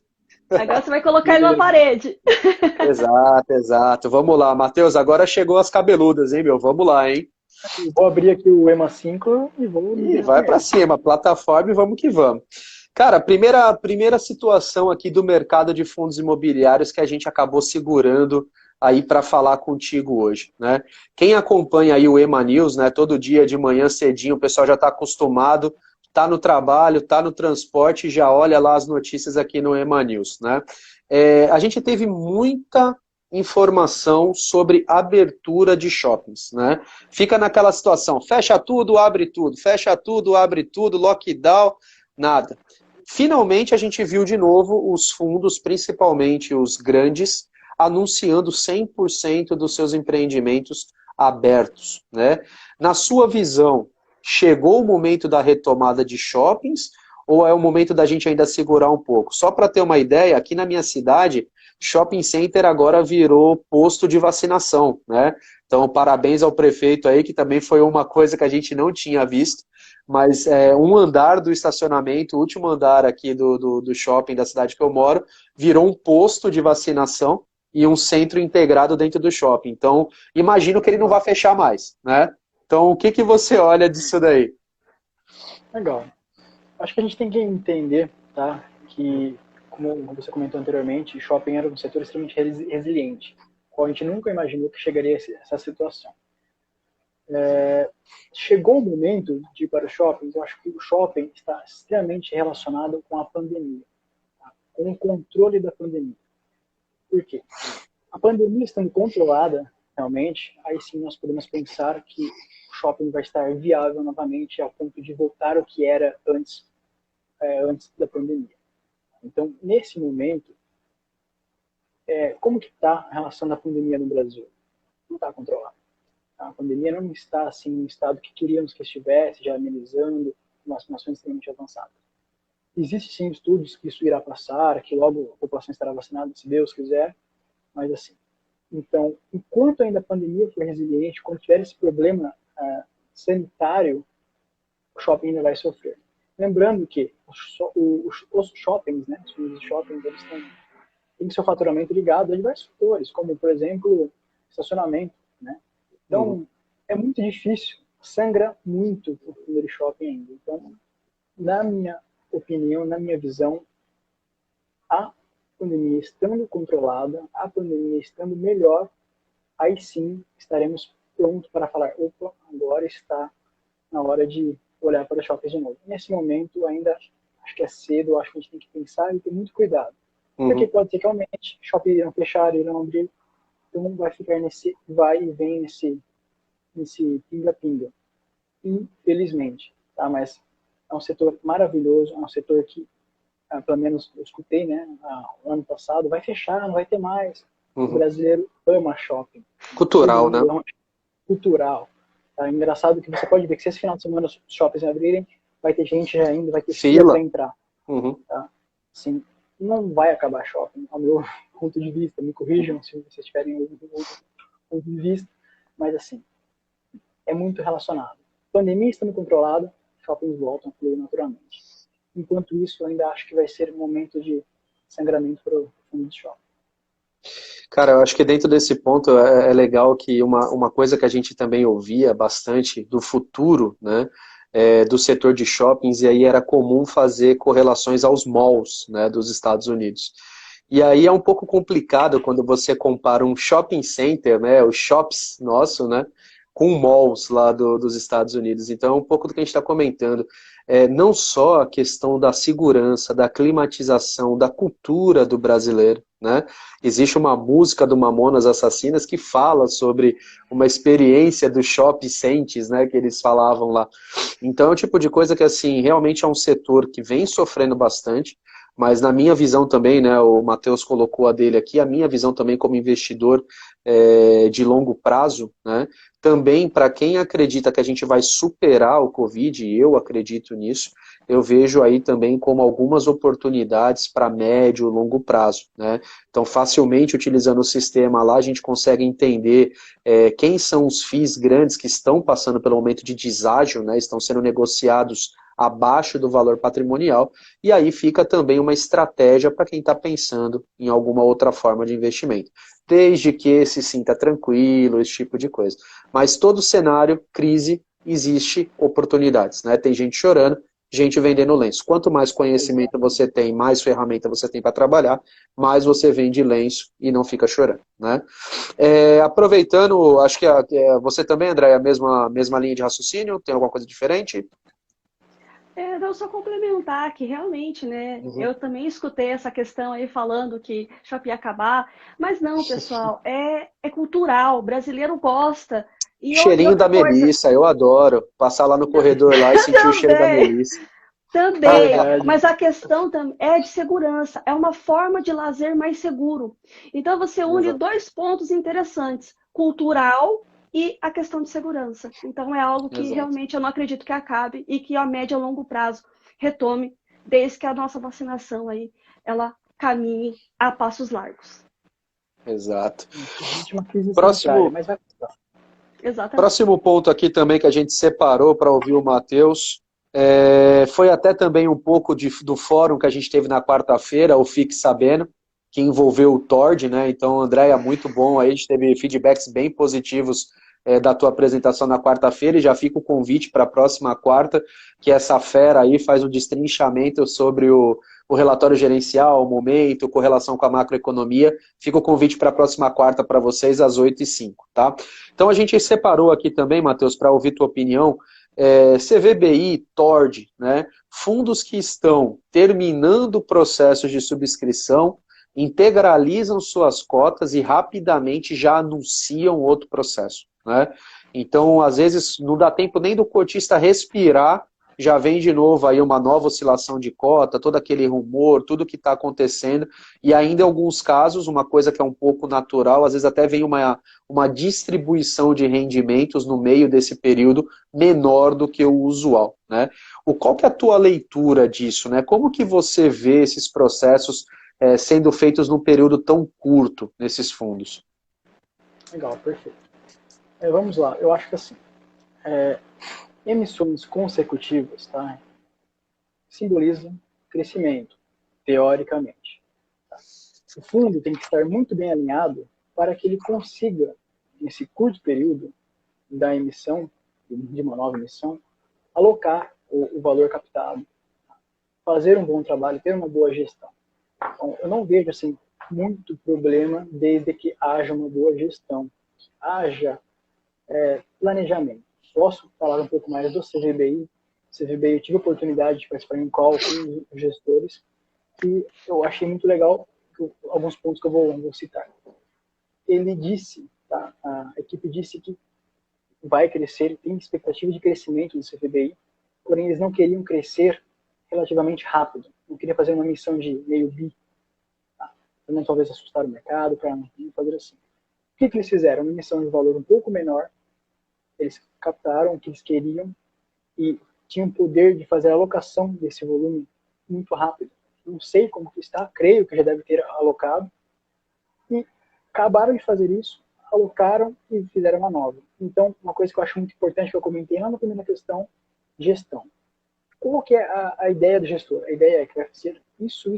Agora você vai colocar ele na parede. Exato. Vamos lá, Matheus, agora chegou as cabeludas, hein, meu? Vamos lá, hein? Vou abrir aqui o EMA 5 e vou... E vai pra cima, plataforma e vamos que vamos. Cara, primeira situação aqui do mercado de fundos imobiliários que a gente acabou segurando aí para falar contigo hoje, né? Quem acompanha aí o EMA News, né, todo dia de manhã cedinho, o pessoal já está acostumado, tá no trabalho, tá no transporte, já olha lá as notícias aqui no EMA News, né? A gente teve muita informação sobre abertura de shoppings, né? Fica naquela situação, fecha tudo, abre tudo, fecha tudo, abre tudo, lockdown, nada. Finalmente a gente viu de novo os fundos, principalmente os grandes, anunciando 100% dos seus empreendimentos abertos, né? Na sua visão, chegou o momento da retomada de shoppings ou é o momento da gente ainda segurar um pouco? Só para ter uma ideia, aqui na minha cidade, shopping center agora virou posto de vacinação, né? Então, parabéns ao prefeito aí, que também foi uma coisa que a gente não tinha visto, mas um andar do estacionamento, o último andar aqui do shopping da cidade que eu moro, virou um posto de vacinação e um centro integrado dentro do shopping. Então, imagino que ele não vai fechar mais, né? Então, o que você olha disso daí? Legal. Acho que a gente tem que entender, tá, que, como você comentou anteriormente, shopping era um setor extremamente resiliente, qual a gente nunca imaginou que chegaria a essa situação. Chegou o momento de ir para os shoppings. Eu acho que o shopping está extremamente relacionado com a pandemia, tá? Com o controle da pandemia. Por quê? A pandemia estando controlada, realmente, aí sim nós podemos pensar que o shopping vai estar viável novamente ao ponto de voltar ao que era antes da pandemia. Então, nesse momento, como que está a relação da pandemia no Brasil? Não está controlada. A pandemia não está assim no estado que queríamos que estivesse, já amenizando, uma vacinação extremamente avançada. Existem sim estudos que isso irá passar, que logo a população estará vacinada, se Deus quiser, mas assim. Então, enquanto ainda a pandemia for resiliente, quando tiver esse problema sanitário, o shopping ainda vai sofrer. Lembrando que os shoppings, né, os shoppings, eles têm seu faturamento ligado a diversos fatores, como, por exemplo, estacionamento, né? Então, é muito difícil, sangra muito o fundo de shopping ainda. Então, na minha opinião, na minha visão, a pandemia estando controlada, a pandemia estando melhor, aí sim estaremos prontos para falar, opa, agora está na hora de olhar para os shoppings de novo. Nesse momento, ainda acho que é cedo, acho que a gente tem que pensar e ter muito cuidado. Porque pode ser que aumente, shoppings irão fechar, irão abrir, então vai ficar nesse vai e vem, nesse pinga-pinga. Infelizmente, tá? Mas é um setor maravilhoso, é um setor que, pelo menos eu escutei, né, o ano passado, vai fechar, não vai ter mais. O brasileiro ama shopping. Cultural, né? Cultural. Tá? Engraçado que você pode ver que se esse final de semana os shoppings abrirem, vai ter gente já indo, vai ter fila para entrar. Tá? Assim, não vai acabar shopping, ao meu ponto de vista. Me corrijam se vocês tiverem outro ponto de vista. Mas assim, é muito relacionado. Pandemia estando controlada, shoppings voltam a fluir naturalmente. Enquanto isso, eu ainda acho que vai ser um momento de sangramento para o fundo de shopping. Cara, eu acho que dentro desse ponto é legal que uma coisa que a gente também ouvia bastante do futuro, né, do setor de shoppings, e aí era comum fazer correlações aos malls, né, dos Estados Unidos. E aí é um pouco complicado quando você compara um shopping center, né, os shops nosso, né, com malls lá dos Estados Unidos. Então é um pouco do que a gente está comentando. Não só a questão da segurança, da climatização, da cultura do brasileiro, né? Existe uma música do Mamonas Assassinas que fala sobre uma experiência do shopping centes, né, que eles falavam lá. Então é o tipo de coisa que assim, realmente é um setor que vem sofrendo bastante, mas na minha visão também, né, o Matheus colocou a dele aqui, a minha visão também como investidor de longo prazo, né, também para quem acredita que a gente vai superar o Covid, e eu acredito nisso, eu vejo aí também como algumas oportunidades para médio e longo prazo, né? Então, facilmente utilizando o sistema lá, a gente consegue entender quem são os FIIs grandes que estão passando pelo momento de deságio, né? Estão sendo negociados abaixo do valor patrimonial, e aí fica também uma estratégia para quem está pensando em alguma outra forma de investimento. Desde que se sinta tranquilo, esse tipo de coisa. Mas todo cenário, crise, existe oportunidades, né? Tem gente chorando, gente vendendo lenço. Quanto mais conhecimento você tem, mais ferramenta você tem para trabalhar, mais você vende lenço e não fica chorando, né? Aproveitando, acho que você também, André, é a mesma linha de raciocínio? Tem alguma coisa diferente? Vou só complementar que realmente, né, eu também escutei essa questão aí falando que shopping ia acabar, mas não, pessoal, é cultural, o brasileiro gosta. E Cheirinho da outra coisa, Melissa, eu adoro passar lá no corredor lá e sentir o cheiro da Melissa. também, mas a questão é de segurança, é uma forma de lazer mais seguro. Então você une dois pontos interessantes, cultural e a questão de segurança. Então é algo que realmente eu não acredito que acabe e que a médio e longo prazo retome, desde que a nossa vacinação aí, ela caminhe a passos largos. Exato. Exatamente. Próximo ponto aqui também que a gente separou para ouvir o Matheus, foi até também um pouco do fórum que a gente teve na quarta-feira, o Fique Sabendo, que envolveu o Tord, né? Então, Andréia, muito bom aí, a gente teve feedbacks bem positivos da tua apresentação na quarta-feira, e já fica o convite para a próxima quarta, que essa fera aí faz um destrinchamento sobre o relatório gerencial, o momento, correlação com a macroeconomia. Fica o convite para a próxima quarta para vocês, às 8h05, tá? Então a gente separou aqui também, Matheus, para ouvir tua opinião, CVBI, Tord, né? Fundos que estão terminando processos de subscrição, integralizam suas cotas e rapidamente já anunciam outro processo, né? Então, às vezes, não dá tempo nem do cotista respirar, já vem de novo aí uma nova oscilação de cota, todo aquele rumor, tudo que está acontecendo, e ainda em alguns casos, uma coisa que é um pouco natural, às vezes até vem uma distribuição de rendimentos no meio desse período menor do que o usual, né? Qual que é a tua leitura disso, né? Como que você vê esses processos sendo feitos num período tão curto nesses fundos? Legal, perfeito. Vamos lá, eu acho que assim, emissões consecutivas, tá, simbolizam crescimento, teoricamente. Tá? O fundo tem que estar muito bem alinhado para que ele consiga, nesse curto período da emissão, de uma nova emissão, alocar o valor captado, fazer um bom trabalho, ter uma boa gestão. Então, eu não vejo assim muito problema desde que haja uma boa gestão, que haja planejamento. Posso falar um pouco mais do CVBI. CVBI, eu tive a oportunidade de participar em um call com os gestores e eu achei muito legal alguns pontos que eu vou citar. Ele disse, tá, a equipe disse que vai crescer, tem expectativa de crescimento do CVBI, porém eles não queriam crescer relativamente rápido, não queriam fazer uma missão de meio bi, tá, para não talvez assustar o mercado, para não fazer assim. O que eles fizeram? Uma emissão de valor um pouco menor, eles captaram o que eles queriam e tinham o poder de fazer a alocação desse volume muito rápido. Não sei como que está, creio que já deve ter alocado. E acabaram de fazer isso, alocaram e fizeram uma nova. Então, uma coisa que eu acho muito importante, que eu comentei lá na primeira questão, gestão. Qual que é a ideia do gestor? A ideia é que vai fazer isso.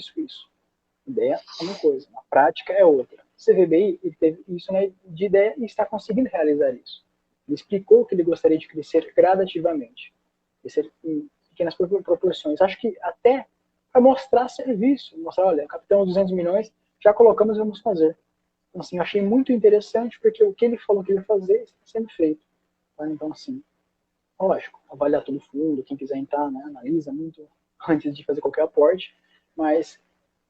A ideia é uma coisa, a prática é outra. O CVBI ele teve isso de ideia e está conseguindo realizar isso. Ele explicou que ele gostaria de crescer gradativamente, crescer em pequenas proporções. Acho que até para mostrar serviço, mostrar, olha, captamos 200 milhões, já colocamos e vamos fazer. Então, assim, eu achei muito interessante, porque o que ele falou que ia fazer está sendo feito. Tá? Então, assim, lógico, avaliar todo o fundo, quem quiser entrar, né, analisa muito antes de fazer qualquer aporte, mas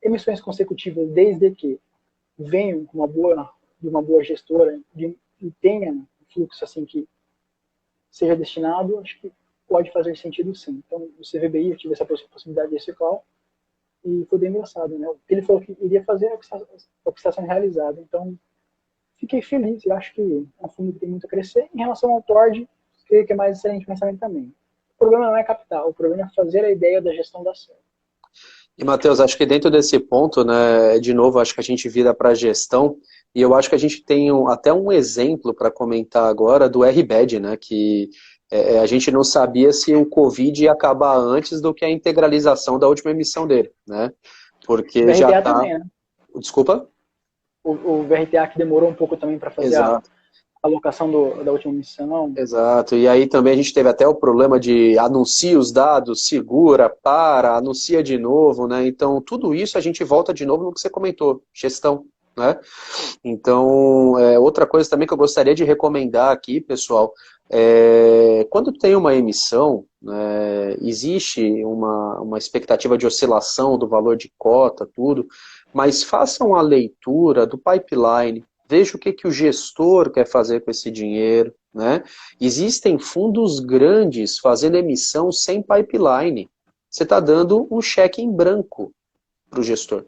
emissões consecutivas, desde que venham de uma boa gestora e tenha um fluxo assim que seja destinado, acho que pode fazer sentido sim. Então, o CVBI, eu tive essa possibilidade de reciclar e foi bem engraçado, né? O que ele falou que iria fazer é o que está sendo realizado. Então, fiquei feliz. Eu acho que é um fundo que tem muito a crescer. Em relação ao Tord, creio que é mais excelente pensamento também. O problema não é capital, o problema é fazer a ideia da gestão da ação. E, Matheus, acho que dentro desse ponto, né, de novo, acho que a gente vira para a gestão, e eu acho que a gente tem até um exemplo para comentar agora do RBAD, né, que a gente não sabia se o Covid ia acabar antes do que a integralização da última emissão dele, né, porque O já VRTA está... também, né? Desculpa? O VRTA que demorou um pouco também para fazer a alocação da última emissão. Exato, e aí também a gente teve até o problema de anuncia os dados, segura, para, anuncia de novo, né? Então, tudo isso a gente volta de novo no que você comentou, gestão, né? Então, outra coisa também que eu gostaria de recomendar aqui, pessoal, quando tem uma emissão, existe uma expectativa de oscilação do valor de cota, tudo, mas façam a leitura do pipeline, veja o que o gestor quer fazer com esse dinheiro, né? Existem fundos grandes fazendo emissão sem pipeline. Você está dando um cheque em branco para o gestor.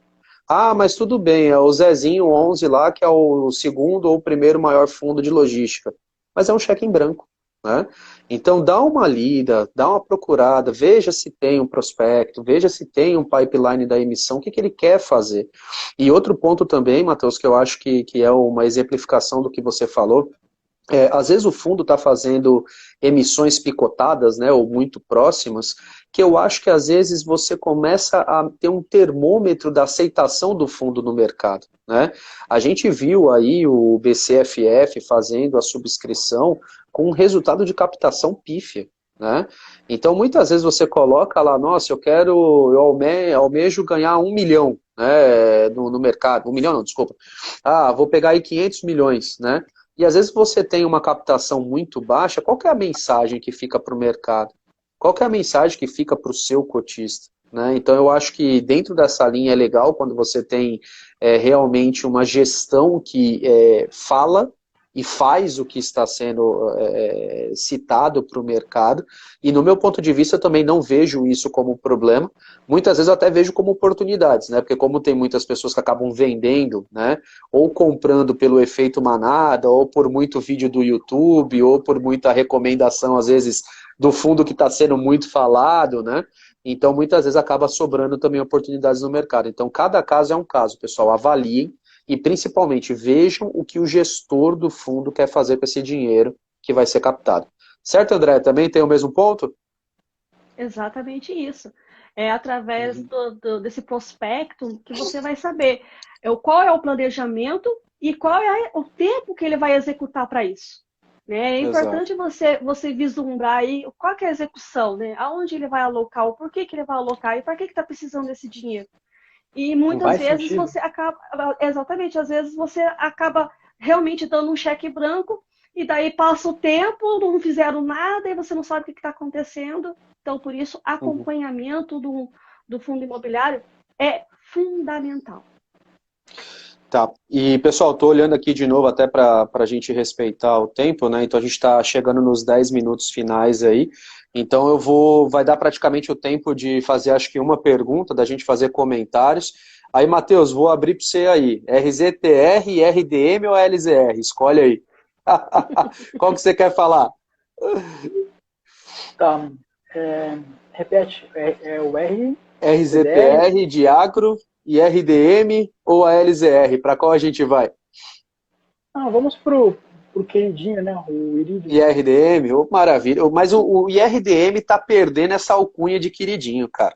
Ah, mas tudo bem, é o Zezinho 11 lá, que é o segundo ou o primeiro maior fundo de logística. Mas é um cheque em branco, né? Então dá uma lida, dá uma procurada, veja se tem um prospecto, veja se tem um pipeline da emissão, o que ele quer fazer. E outro ponto também, Matheus, que eu acho que é uma exemplificação do que você falou, às vezes o fundo está fazendo emissões picotadas, né, ou muito próximas, que eu acho que às vezes você começa a ter um termômetro da aceitação do fundo no mercado, né? A gente viu aí o BCFF fazendo a subscrição com um resultado de captação pífia, né? Então muitas vezes você coloca lá, nossa, eu almejo ganhar 1 milhão, né, no mercado, 1 milhão não, desculpa, vou pegar aí 500 milhões, né? E às vezes você tem uma captação muito baixa, qual que é a mensagem que fica para o mercado? Qual que é a mensagem que fica para o seu cotista? Né? Então eu acho que dentro dessa linha é legal quando você tem realmente uma gestão que fala e faz o que está sendo citado para o mercado. E no meu ponto de vista eu também não vejo isso como um problema. Muitas vezes eu até vejo como oportunidades, né? Porque como tem muitas pessoas que acabam vendendo, né? Ou comprando pelo efeito manada, ou por muito vídeo do YouTube, ou por muita recomendação, às vezes, do fundo que está sendo muito falado, né? Então, muitas vezes acaba sobrando também oportunidades no mercado. Então, cada caso é um caso, pessoal. Avaliem e, principalmente, vejam o que o gestor do fundo quer fazer com esse dinheiro que vai ser captado. Certo, André? Também tem o mesmo ponto? Exatamente isso. É através desse prospecto que você vai saber qual é o planejamento e qual é o tempo que ele vai executar para isso. Né? É importante você vislumbrar aí qual que é a execução, né? Aonde ele vai alocar, o porquê que ele vai alocar e para que está precisando desse dinheiro. E muitas vezes você acaba, exatamente, às vezes você acaba realmente dando um cheque branco e daí passa o tempo, não fizeram nada e você não sabe o que está acontecendo. Então, por isso, acompanhamento do fundo imobiliário é fundamental. Tá, e pessoal, estou olhando aqui de novo até para a gente respeitar o tempo, né? Então a gente está chegando nos 10 minutos finais aí. Então vai dar praticamente o tempo de fazer acho que uma pergunta, da gente fazer comentários. Aí, Matheus, vou abrir para você aí. RZTR, RDM ou LZR? Escolhe aí. Qual que você quer falar? Tá, repete, o R... RZTR de agro e RDM ou a LZR? Para qual a gente vai? Vamos pro queridinho, né? O Iridium. IRDM, maravilha. Mas o IRDM tá perdendo essa alcunha de queridinho, cara.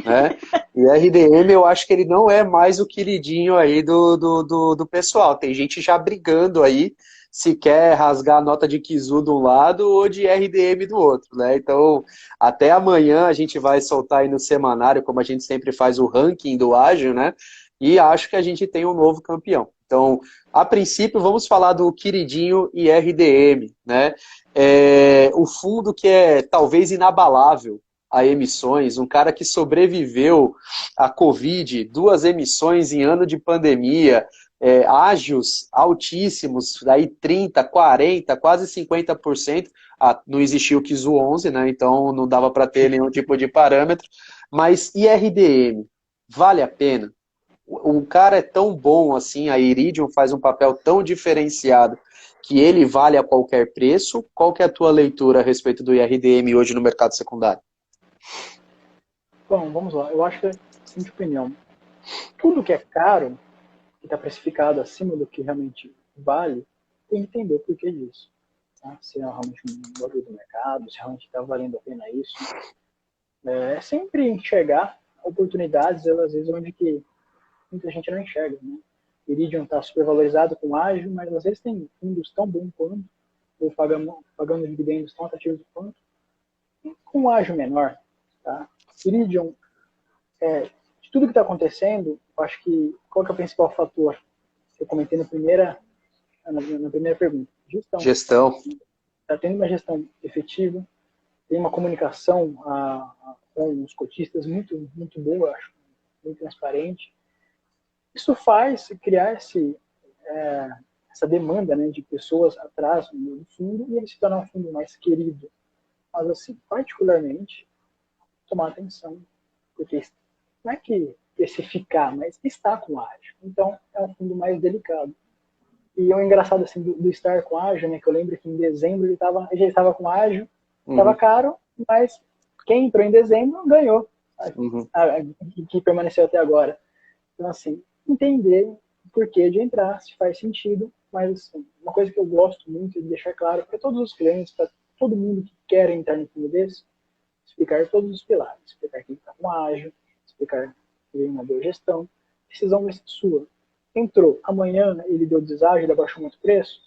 Né? IRDM, eu acho que ele não é mais o queridinho aí do pessoal. Tem gente já brigando aí se quer rasgar a nota de Kizu de um lado ou de RDM do outro, né? Então, até amanhã a gente vai soltar aí no semanário, como a gente sempre faz o ranking do ágil, né? E acho que a gente tem um novo campeão. Então, a princípio, vamos falar do queridinho IRDM, né? O fundo que é talvez inabalável a emissões, um cara que sobreviveu à Covid, 2 emissões em ano de pandemia, ágios altíssimos, daí 30, 40, quase 50%, não existia o Kizu 11, né? Então não dava para ter nenhum tipo de parâmetro, mas IRDM, vale a pena? O cara é tão bom assim, a Iridium faz um papel tão diferenciado, que ele vale a qualquer preço? Qual que é a tua leitura a respeito do IRDM hoje no mercado secundário? Bom, vamos lá. Eu acho que é a seguinte opinião. Tudo que é caro, que está precificado acima do que realmente vale, tem que entender o porquê disso. Tá? Se é realmente um valor do mercado, se realmente está valendo a pena isso. É sempre enxergar oportunidades, às vezes, onde que muita gente não enxerga. Né? Iridium está super valorizado com ágio, mas às vezes tem fundos tão bons quanto, ou pagando dividendos tão atrativos quanto, com ágio menor. Tá? Iridium, de tudo que está acontecendo, eu acho que qual que é o principal fator? Eu comentei na primeira pergunta. Gestão. Está tendo uma gestão efetiva, tem uma comunicação com os cotistas muito, muito boa, acho, muito transparente. Isso faz criar essa demanda, né, de pessoas atrás do fundo e ele se tornar um fundo mais querido. Mas, assim, particularmente, tomar atenção, porque não é que especificar, mas está com ágio. Então, é um fundo mais delicado. E o engraçado assim, do estar com ágio, né, que eu lembro que em dezembro ele já estava com ágio, estava caro, mas quem entrou em dezembro ganhou, que permaneceu até agora. Então, assim, entender o porquê de entrar, se faz sentido, mas assim, uma coisa que eu gosto muito de deixar claro para todos os clientes, para todo mundo que quer entrar no fundo desse, explicar todos os pilares, explicar quem está com ágio, explicar que vem uma boa gestão, decisão vai ser sua. Entrou, amanhã ele deu deságio, ele abaixou muito o preço,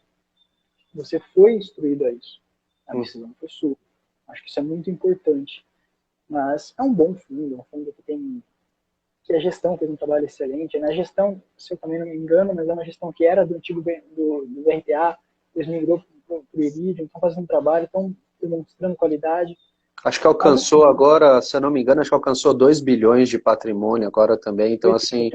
você foi instruído a isso. A decisão foi sua. Acho que isso é muito importante. Mas é um bom fundo, é um fundo que a gestão fez um trabalho excelente. A gestão, se eu também não me engano, mas é uma gestão que era do antigo do RTA, eles migrou para o Iridium, estão fazendo um trabalho, estão demonstrando qualidade. Acho que alcançou agora, se eu não me engano, acho que alcançou 2 bilhões de patrimônio agora também. Então, assim,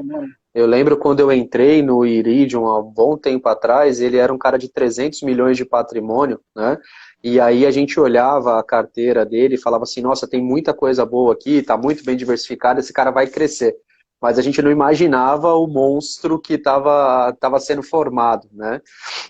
eu lembro quando eu entrei no Iridium há um bom tempo atrás, ele era um cara de 300 milhões de patrimônio, né? E aí a gente olhava a carteira dele e falava assim, nossa, tem muita coisa boa aqui, tá muito bem diversificado, esse cara vai crescer. Mas a gente não imaginava o monstro que estava sendo formado, né?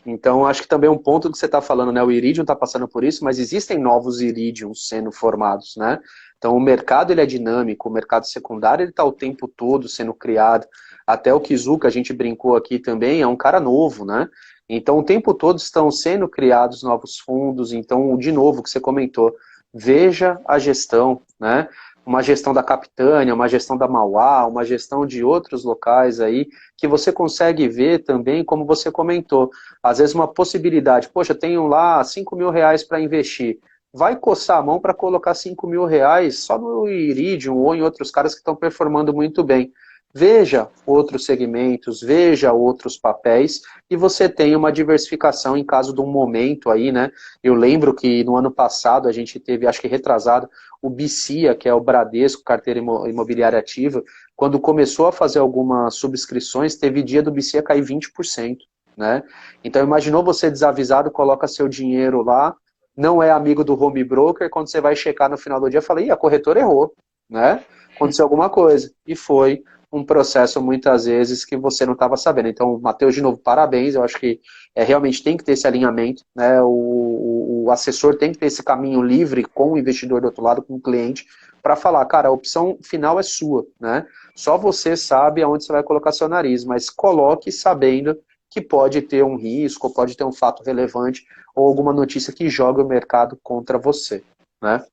Então, acho que também um ponto que você está falando, né? O Iridium está passando por isso, mas existem novos Iridiums sendo formados, né? Então, o mercado ele é dinâmico, o mercado secundário ele está o tempo todo sendo criado. Até o Kizu, que a gente brincou aqui também, é um cara novo, né? Então, o tempo todo estão sendo criados novos fundos. Então, de novo, o que você comentou, veja a gestão, né? Uma gestão da Capitânia, uma gestão da Mauá, uma gestão de outros locais aí, que você consegue ver também, como você comentou, às vezes uma possibilidade, poxa, tenho lá 5 mil reais para investir, vai coçar a mão para colocar 5 mil reais só no Iridium ou em outros caras que estão performando muito bem. Veja outros segmentos, veja outros papéis e você tem uma diversificação em caso de um momento aí, né? Eu lembro que no ano passado a gente teve, acho que retrasado, o BICIA, que é o Bradesco, carteira imobiliária ativa, quando começou a fazer algumas subscrições, teve dia do BICIA cair 20%, né? Então imaginou você desavisado, coloca seu dinheiro lá, não é amigo do home broker, quando você vai checar no final do dia, fala, ih, a corretora errou, né? Aconteceu alguma coisa. E foi um processo, muitas vezes, que você não estava sabendo. Então, Matheus, de novo, parabéns. Eu acho que realmente tem que ter esse alinhamento, né? O assessor tem que ter esse caminho livre com o investidor do outro lado, com o cliente, para falar, cara, a opção final é sua, né? Só você sabe aonde você vai colocar seu nariz, mas coloque sabendo que pode ter um risco, pode ter um fato relevante ou alguma notícia que joga o mercado contra você, né?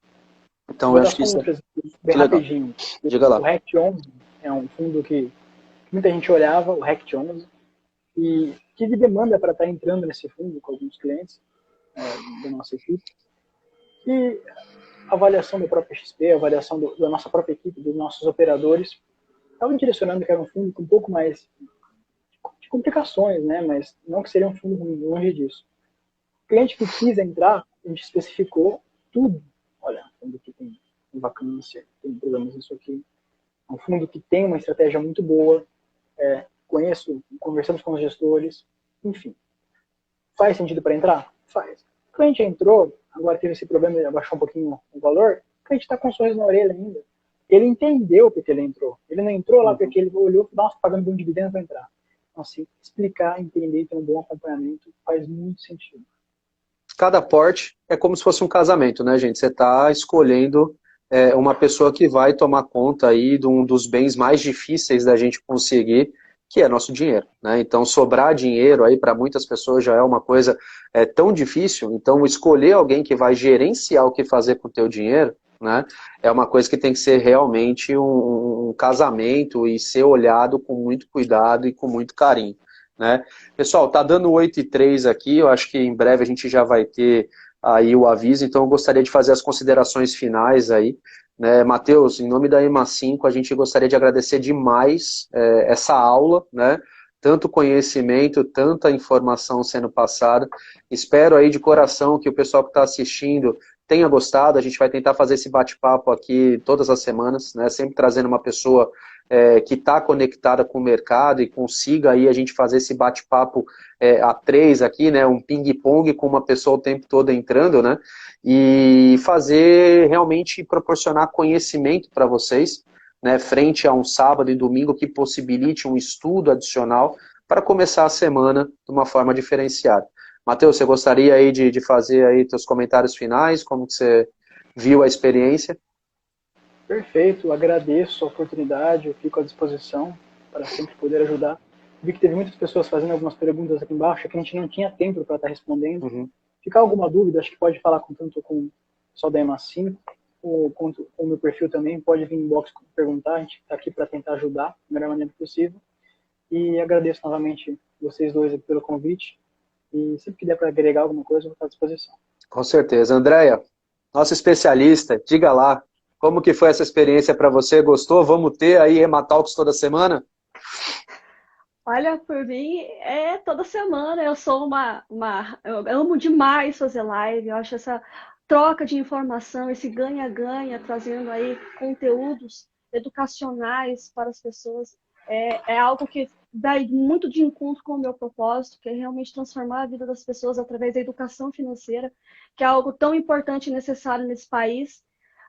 Então, eu acho que isso é bem rapidinho. Diga lá. O RECT 11 é um fundo que muita gente olhava, o RECT 11, e tive demanda para estar entrando nesse fundo com alguns clientes da nossa equipe. E a avaliação da própria XP, a avaliação da nossa própria equipe, dos nossos operadores, estavam direcionando que era um fundo com um pouco mais de complicações, né? Mas não que seria um fundo ruim, longe disso. O cliente que quis entrar, a gente especificou tudo. Olha, um fundo que tem vacância, tem problemas nisso aqui. É um fundo que tem uma estratégia muito boa. Conversamos com os gestores, enfim. Faz sentido para entrar? Faz. O cliente entrou, agora teve esse problema de abaixar um pouquinho o valor, o cliente está com um sorriso na orelha ainda. Ele entendeu porque ele entrou. Ele não entrou lá porque ele olhou e falou, nossa, pagando bom dividendo para entrar. assim, explicar, entender e ter um bom acompanhamento faz muito sentido. Cada porte é como se fosse um casamento, né, gente? Você está escolhendo uma pessoa que vai tomar conta aí de um dos bens mais difíceis da gente conseguir, que é nosso dinheiro, né? Então, sobrar dinheiro aí para muitas pessoas já é uma coisa tão difícil. Então, escolher alguém que vai gerenciar o que fazer com o teu dinheiro, né, é uma coisa que tem que ser realmente um casamento e ser olhado com muito cuidado e com muito carinho, né? Pessoal, tá dando 8h03 aqui, eu acho que em breve a gente já vai ter aí o aviso, então eu gostaria de fazer as considerações finais aí, né? Matheus, em nome da EMA5, a gente gostaria de agradecer demais essa aula, né? Tanto conhecimento, tanta informação sendo passada. Espero aí de coração que o pessoal que está assistindo tenha gostado. A gente vai tentar fazer esse bate-papo aqui todas as semanas, né? Sempre trazendo uma pessoa que está conectada com o mercado e consiga aí a gente fazer esse bate-papo a três aqui, né? Um ping-pong com uma pessoa o tempo todo entrando, né? E fazer realmente proporcionar conhecimento para vocês, né? Frente a um sábado e domingo que possibilite um estudo adicional para começar a semana de uma forma diferenciada. Matheus, você gostaria aí de fazer aí teus comentários finais? Como que você viu a experiência? Perfeito, agradeço a oportunidade, eu fico à disposição para sempre poder ajudar. Vi que teve muitas pessoas fazendo algumas perguntas aqui embaixo que a gente não tinha tempo para estar respondendo. Uhum. Ficar alguma dúvida, acho que pode falar tanto com o pessoal da EMA5, quanto com o meu perfil também, pode vir em inbox perguntar, a gente está aqui para tentar ajudar da melhor maneira possível. E agradeço novamente vocês dois aqui pelo convite. E sempre que der para agregar alguma coisa, eu vou estar à disposição. Com certeza. Andréia, nossa especialista, diga lá, como que foi essa experiência para você? Gostou? Vamos ter aí Hematalks toda semana? Olha, por mim, toda semana. Eu sou eu amo demais fazer live. Eu acho essa troca de informação, esse ganha-ganha, trazendo aí conteúdos educacionais para as pessoas. É algo que vai muito de encontro com o meu propósito, que é realmente transformar a vida das pessoas através da educação financeira, que é algo tão importante e necessário nesse país.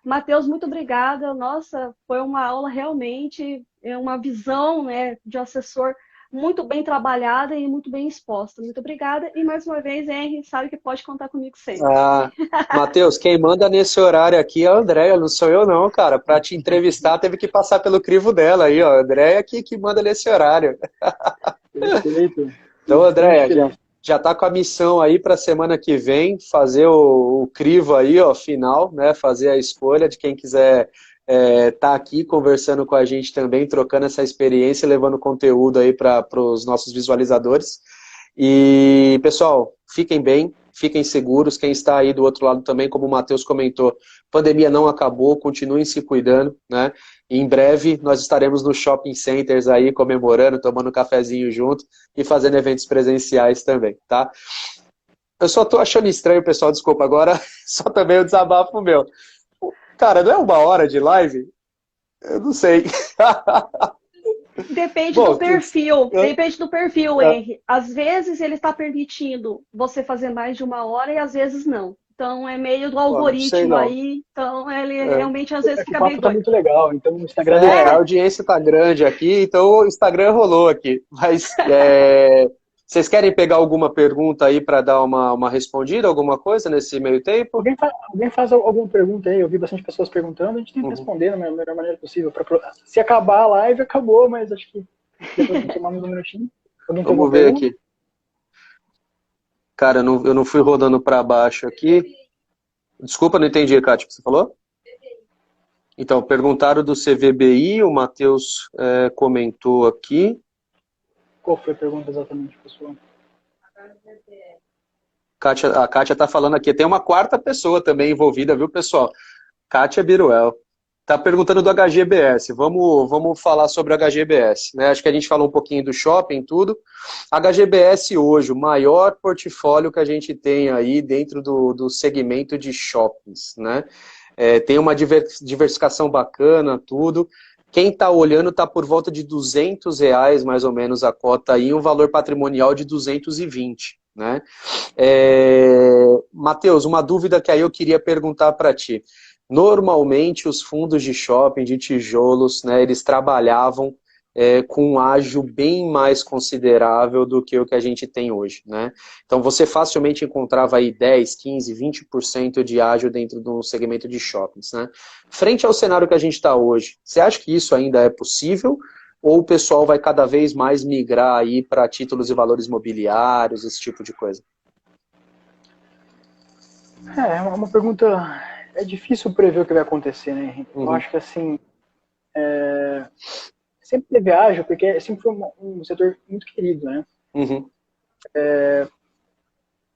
Matheus, muito obrigada. Nossa, foi uma aula realmente, uma visão, né, de assessor muito bem trabalhada e muito bem exposta. Muito obrigada. E mais uma vez, Henry, sabe que pode contar comigo sempre. Matheus, quem manda nesse horário aqui é a Andréia, não sou eu não, cara. Para te entrevistar, teve que passar pelo crivo dela aí, ó. A Andréia que manda nesse horário. Perfeito. Então, Andréia, já tá com a missão aí para a semana que vem, fazer o crivo aí, ó, final, né? Fazer a escolha de quem quiser tá aqui conversando com a gente também, trocando essa experiência, levando conteúdo aí para os nossos visualizadores. E, pessoal, fiquem bem, fiquem seguros. Quem está aí do outro lado também, como o Matheus comentou, pandemia não acabou, continuem se cuidando, né? E em breve nós estaremos nos shopping centers aí comemorando, tomando um cafezinho junto e fazendo eventos presenciais também, tá? Eu só tô achando estranho, pessoal, desculpa, agora só também o desabafo meu. Cara, não é 1 hora de live? Eu não sei. Depende do perfil. Depende do perfil, Henry. Às vezes ele está permitindo você fazer mais de 1 hora e às vezes não. Então é meio do algoritmo aí. Então ele realmente às vezes fica meio doido. Tá muito legal. Então o Instagram a audiência tá grande aqui, então o Instagram rolou aqui. Mas vocês querem pegar alguma pergunta aí para dar uma respondida, alguma coisa nesse meio tempo? Alguém faz alguma pergunta aí? Eu vi bastante pessoas perguntando, a gente tenta responder da melhor maneira possível. Se acabar a live, acabou, mas acho que depois a gente tomar um minutinho. Vamos ver aqui. Cara, eu não fui rodando para baixo aqui. Desculpa, não entendi, Kátia, o que você falou? Então, perguntaram do CVBI, o Matheus comentou aqui. Qual foi a pergunta exatamente, pessoal? A Kátia está falando aqui. Tem uma quarta pessoa também envolvida, viu, pessoal? Kátia Biruel. Está perguntando do HGBS. Vamos falar sobre o HGBS, né? Acho que a gente falou um pouquinho do shopping, tudo. HGBS hoje, o maior portfólio que a gente tem aí dentro do segmento de shoppings, né? Tem uma diversificação bacana, tudo. Quem está olhando está por volta de R$200, mais ou menos, a cota aí, um valor patrimonial de 220, né? Matheus, uma dúvida que aí eu queria perguntar para ti. Normalmente, os fundos de shopping, de tijolos, né, eles trabalhavam com um ágio bem mais considerável do que o que a gente tem hoje, né? Então você facilmente encontrava aí 10, 15, 20% de ágio dentro de um segmento de shoppings, né? Frente ao cenário que a gente está hoje, você acha que isso ainda é possível? Ou o pessoal vai cada vez mais migrar aí para títulos e valores mobiliários, esse tipo de coisa? É uma pergunta. É difícil prever o que vai acontecer, né, Henrique? Eu Uhum, acho que assim, sempre teve ágil, porque sempre foi um setor muito querido, né? uhum,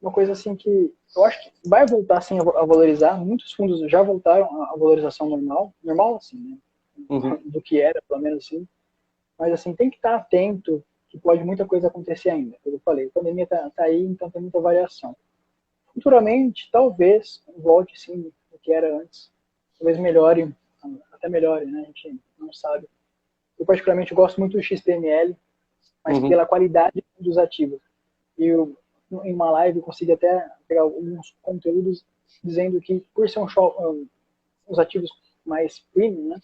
Uma coisa assim que eu acho que vai voltar assim a valorizar. Muitos fundos já voltaram à valorização normal, normal assim, né? uhum. Do que era, pelo menos assim. Mas assim, tem que estar atento que pode muita coisa acontecer ainda. Como eu falei, a pandemia tá aí, então tem muita variação. Futuramente, talvez volte sim o que era antes. Talvez melhore, até melhore, né? A gente não sabe. Eu particularmente gosto muito do XPML, mas Uhum. pela qualidade dos ativos. E eu, em uma live, eu consegui até pegar alguns conteúdos dizendo que, por ser os ativos mais premium, né,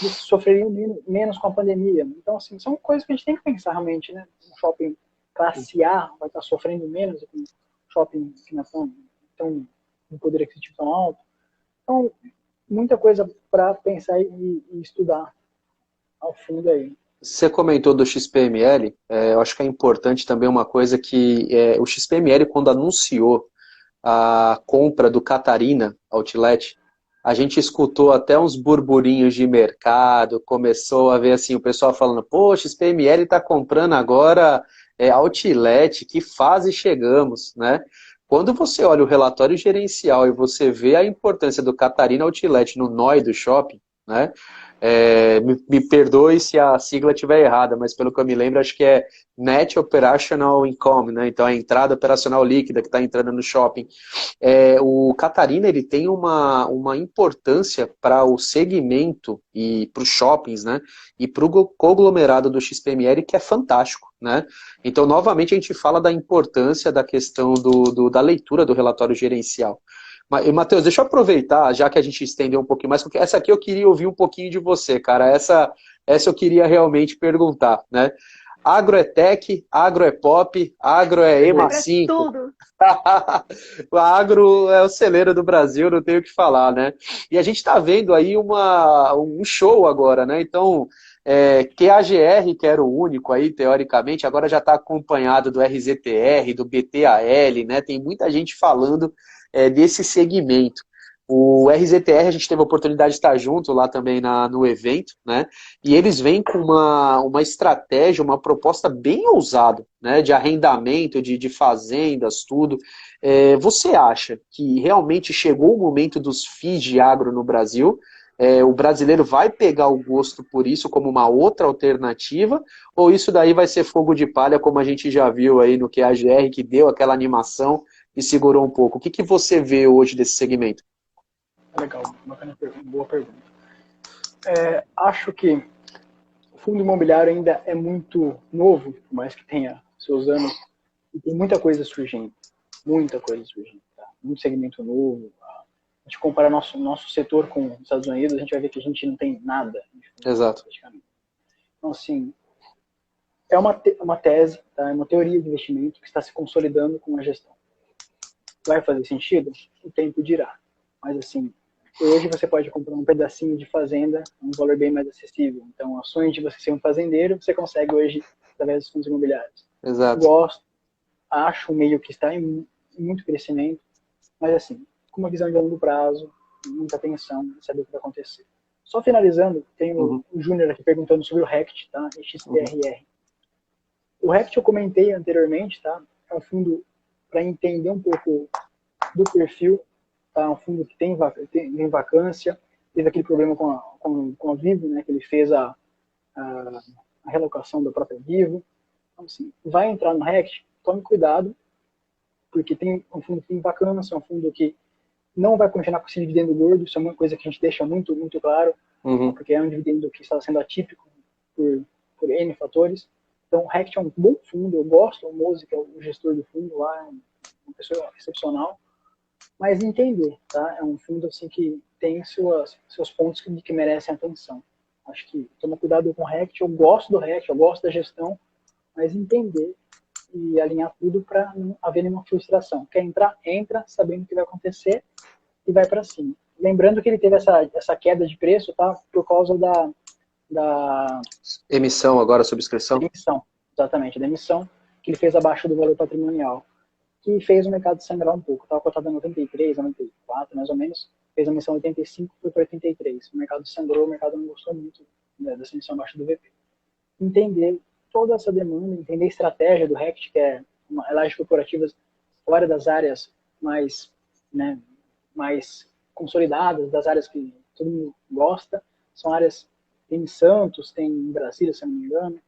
eles sofreriam menos com a pandemia. Então, assim, são coisas que a gente tem que pensar realmente, né? Um shopping classe A vai estar sofrendo menos que um shopping que não é tão um poder aquisitivo tão alto. Então, muita coisa para pensar e estudar ao fundo aí. Você comentou do XPML, eu acho que é importante também uma coisa que o XPML, quando anunciou a compra do Catarina Outlet, a gente escutou até uns burburinhos de mercado, começou a ver assim, o pessoal falando, pô, XPML está comprando agora Outlet, que fase chegamos, né? Quando você olha o relatório gerencial e você vê a importância do Catarina Outlet no NOI do shopping, né? Me perdoe se a sigla estiver errada, mas pelo que eu me lembro, acho que é Net Operational Income, né? Então a entrada operacional líquida que está entrando no shopping. O Catarina ele tem uma importância para o segmento e para os shoppings, né? E para o conglomerado do XPML que é fantástico, né? Então, novamente, a gente fala da importância da questão da leitura do relatório gerencial. Matheus, deixa eu aproveitar, já que a gente estendeu um pouquinho mais, porque essa aqui eu queria ouvir um pouquinho de você, cara. Essa eu queria realmente perguntar, né? Agro é tech, agro é pop, agro é EMA Agora é 5. tudo. O agro é o celeiro do Brasil, não tenho o que falar, né? E a gente está vendo aí um show agora, né? Então, QAGR, que era o único aí, teoricamente, agora já está acompanhado do RZTR, do BTAL, né? Tem muita gente falando desse segmento. O RZTR, a gente teve a oportunidade de estar junto lá também no evento, né? E eles vêm com uma estratégia, uma proposta bem ousada, né? De arrendamento, de fazendas, tudo. Você acha que realmente chegou o momento dos FIIs de agro no Brasil? O brasileiro vai pegar o gosto por isso como uma outra alternativa? Ou isso daí vai ser fogo de palha, como a gente já viu aí no QAGR, que deu aquela animação e segurou um pouco? O que você vê hoje desse segmento? Legal, bacana pergunta, boa pergunta. Acho que o fundo imobiliário ainda é muito novo, por mais que tenha seus anos, e tem muita coisa surgindo. Muita coisa surgindo. Tá? Muito segmento novo. A gente compara nosso setor com os Estados Unidos, a gente vai ver que a gente não tem nada. Exato. Praticamente. Então, assim, é uma tese, tá? É uma teoria de investimento que está se consolidando com a gestão. Vai fazer sentido? O tempo dirá. Mas, assim, hoje você pode comprar um pedacinho de fazenda a um valor bem mais acessível. Então, o sonho de você ser um fazendeiro, você consegue hoje através dos fundos imobiliários. Exato. Gosto, acho um meio que está em muito crescimento, mas, assim, com uma visão de longo prazo, muita atenção, saber o que vai acontecer. Só finalizando, tem o Júnior aqui perguntando sobre o RECT, tá? XPRR. O RECT eu comentei anteriormente, tá? É um fundo para entender um pouco do perfil, tá? Um fundo que tem vacância, teve aquele problema com a Vivo, né? Que ele fez a relocação da própria Vivo. Então, assim, vai entrar no RECT, tome cuidado, porque tem um fundo que tem vacância, é um fundo que não vai continuar com esse dividendo gordo, isso é uma coisa que a gente deixa muito, muito claro, porque é um dividendo que está sendo atípico por N fatores. Então, o RECT é um bom fundo, eu gosto, o Mose, que é o gestor do fundo lá, é uma pessoa excepcional, mas entender, tá? É um fundo assim que tem seus pontos que merecem atenção. Acho que tomar cuidado com o RECT, eu gosto do RECT, eu gosto da gestão, mas entender e alinhar tudo para não haver nenhuma frustração. Quer entrar? Entra, sabendo o que vai acontecer e vai para cima. Lembrando que ele teve essa queda de preço, tá? Por causa da Emissão agora, subscrição? emissão, exatamente, da emissão, que ele fez abaixo do valor patrimonial, que fez o mercado sangrar um pouco. Estava cotado a 93, 94, mais ou menos, fez a emissão 85, foi para 83. O mercado sangrou, o mercado não gostou muito, né, dessa emissão abaixo do VP. Entender toda essa demanda, entender a estratégia do RECT, que é lajes corporativas fora das áreas mais, né, mais consolidadas, das áreas que todo mundo gosta, são áreas, tem em Santos, tem em Brasília, se eu não me engano,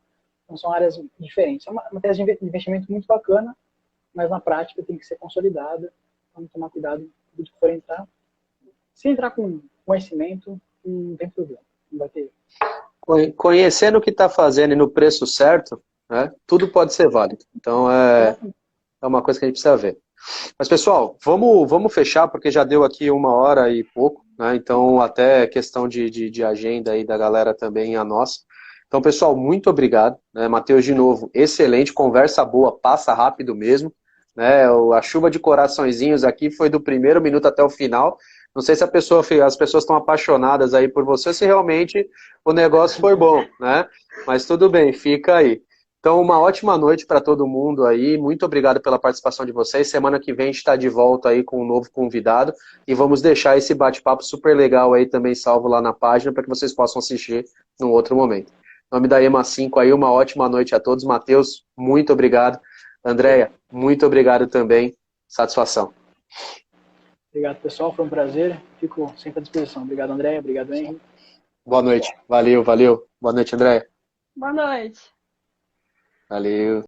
então são áreas diferentes. É uma tese de investimento muito bacana, mas na prática tem que ser consolidada, então tomar cuidado do que for entrar. Se entrar com conhecimento, não tem problema, não vai ter. Conhecendo o que está fazendo e no preço certo, né, tudo pode ser válido. Então é uma coisa que a gente precisa ver. Mas pessoal, vamos fechar, porque já deu aqui 1h e pouco, né? Então até questão de agenda aí da galera também a nossa. Então pessoal, muito obrigado, né? Matheus, de novo, excelente, conversa boa, passa rápido mesmo, né? A chuva de coraçõezinhos aqui foi do primeiro minuto até o final. Não sei se as pessoas estão apaixonadas aí por você, se realmente o negócio foi bom, né? Mas tudo bem, fica aí. Então, uma ótima noite para todo mundo aí. Muito obrigado pela participação de vocês. Semana que vem a gente está de volta aí com um novo convidado. E vamos deixar esse bate-papo super legal aí também salvo lá na página para que vocês possam assistir num outro momento. Em nome da EMA 5 aí, uma ótima noite a todos. Matheus, muito obrigado. Andréia, muito obrigado também. Satisfação. Obrigado, pessoal. Foi um prazer. Fico sempre à disposição. Obrigado, André. Obrigado, Henry. Boa noite. Valeu, valeu. Boa noite, Andréia. Boa noite. Valeu.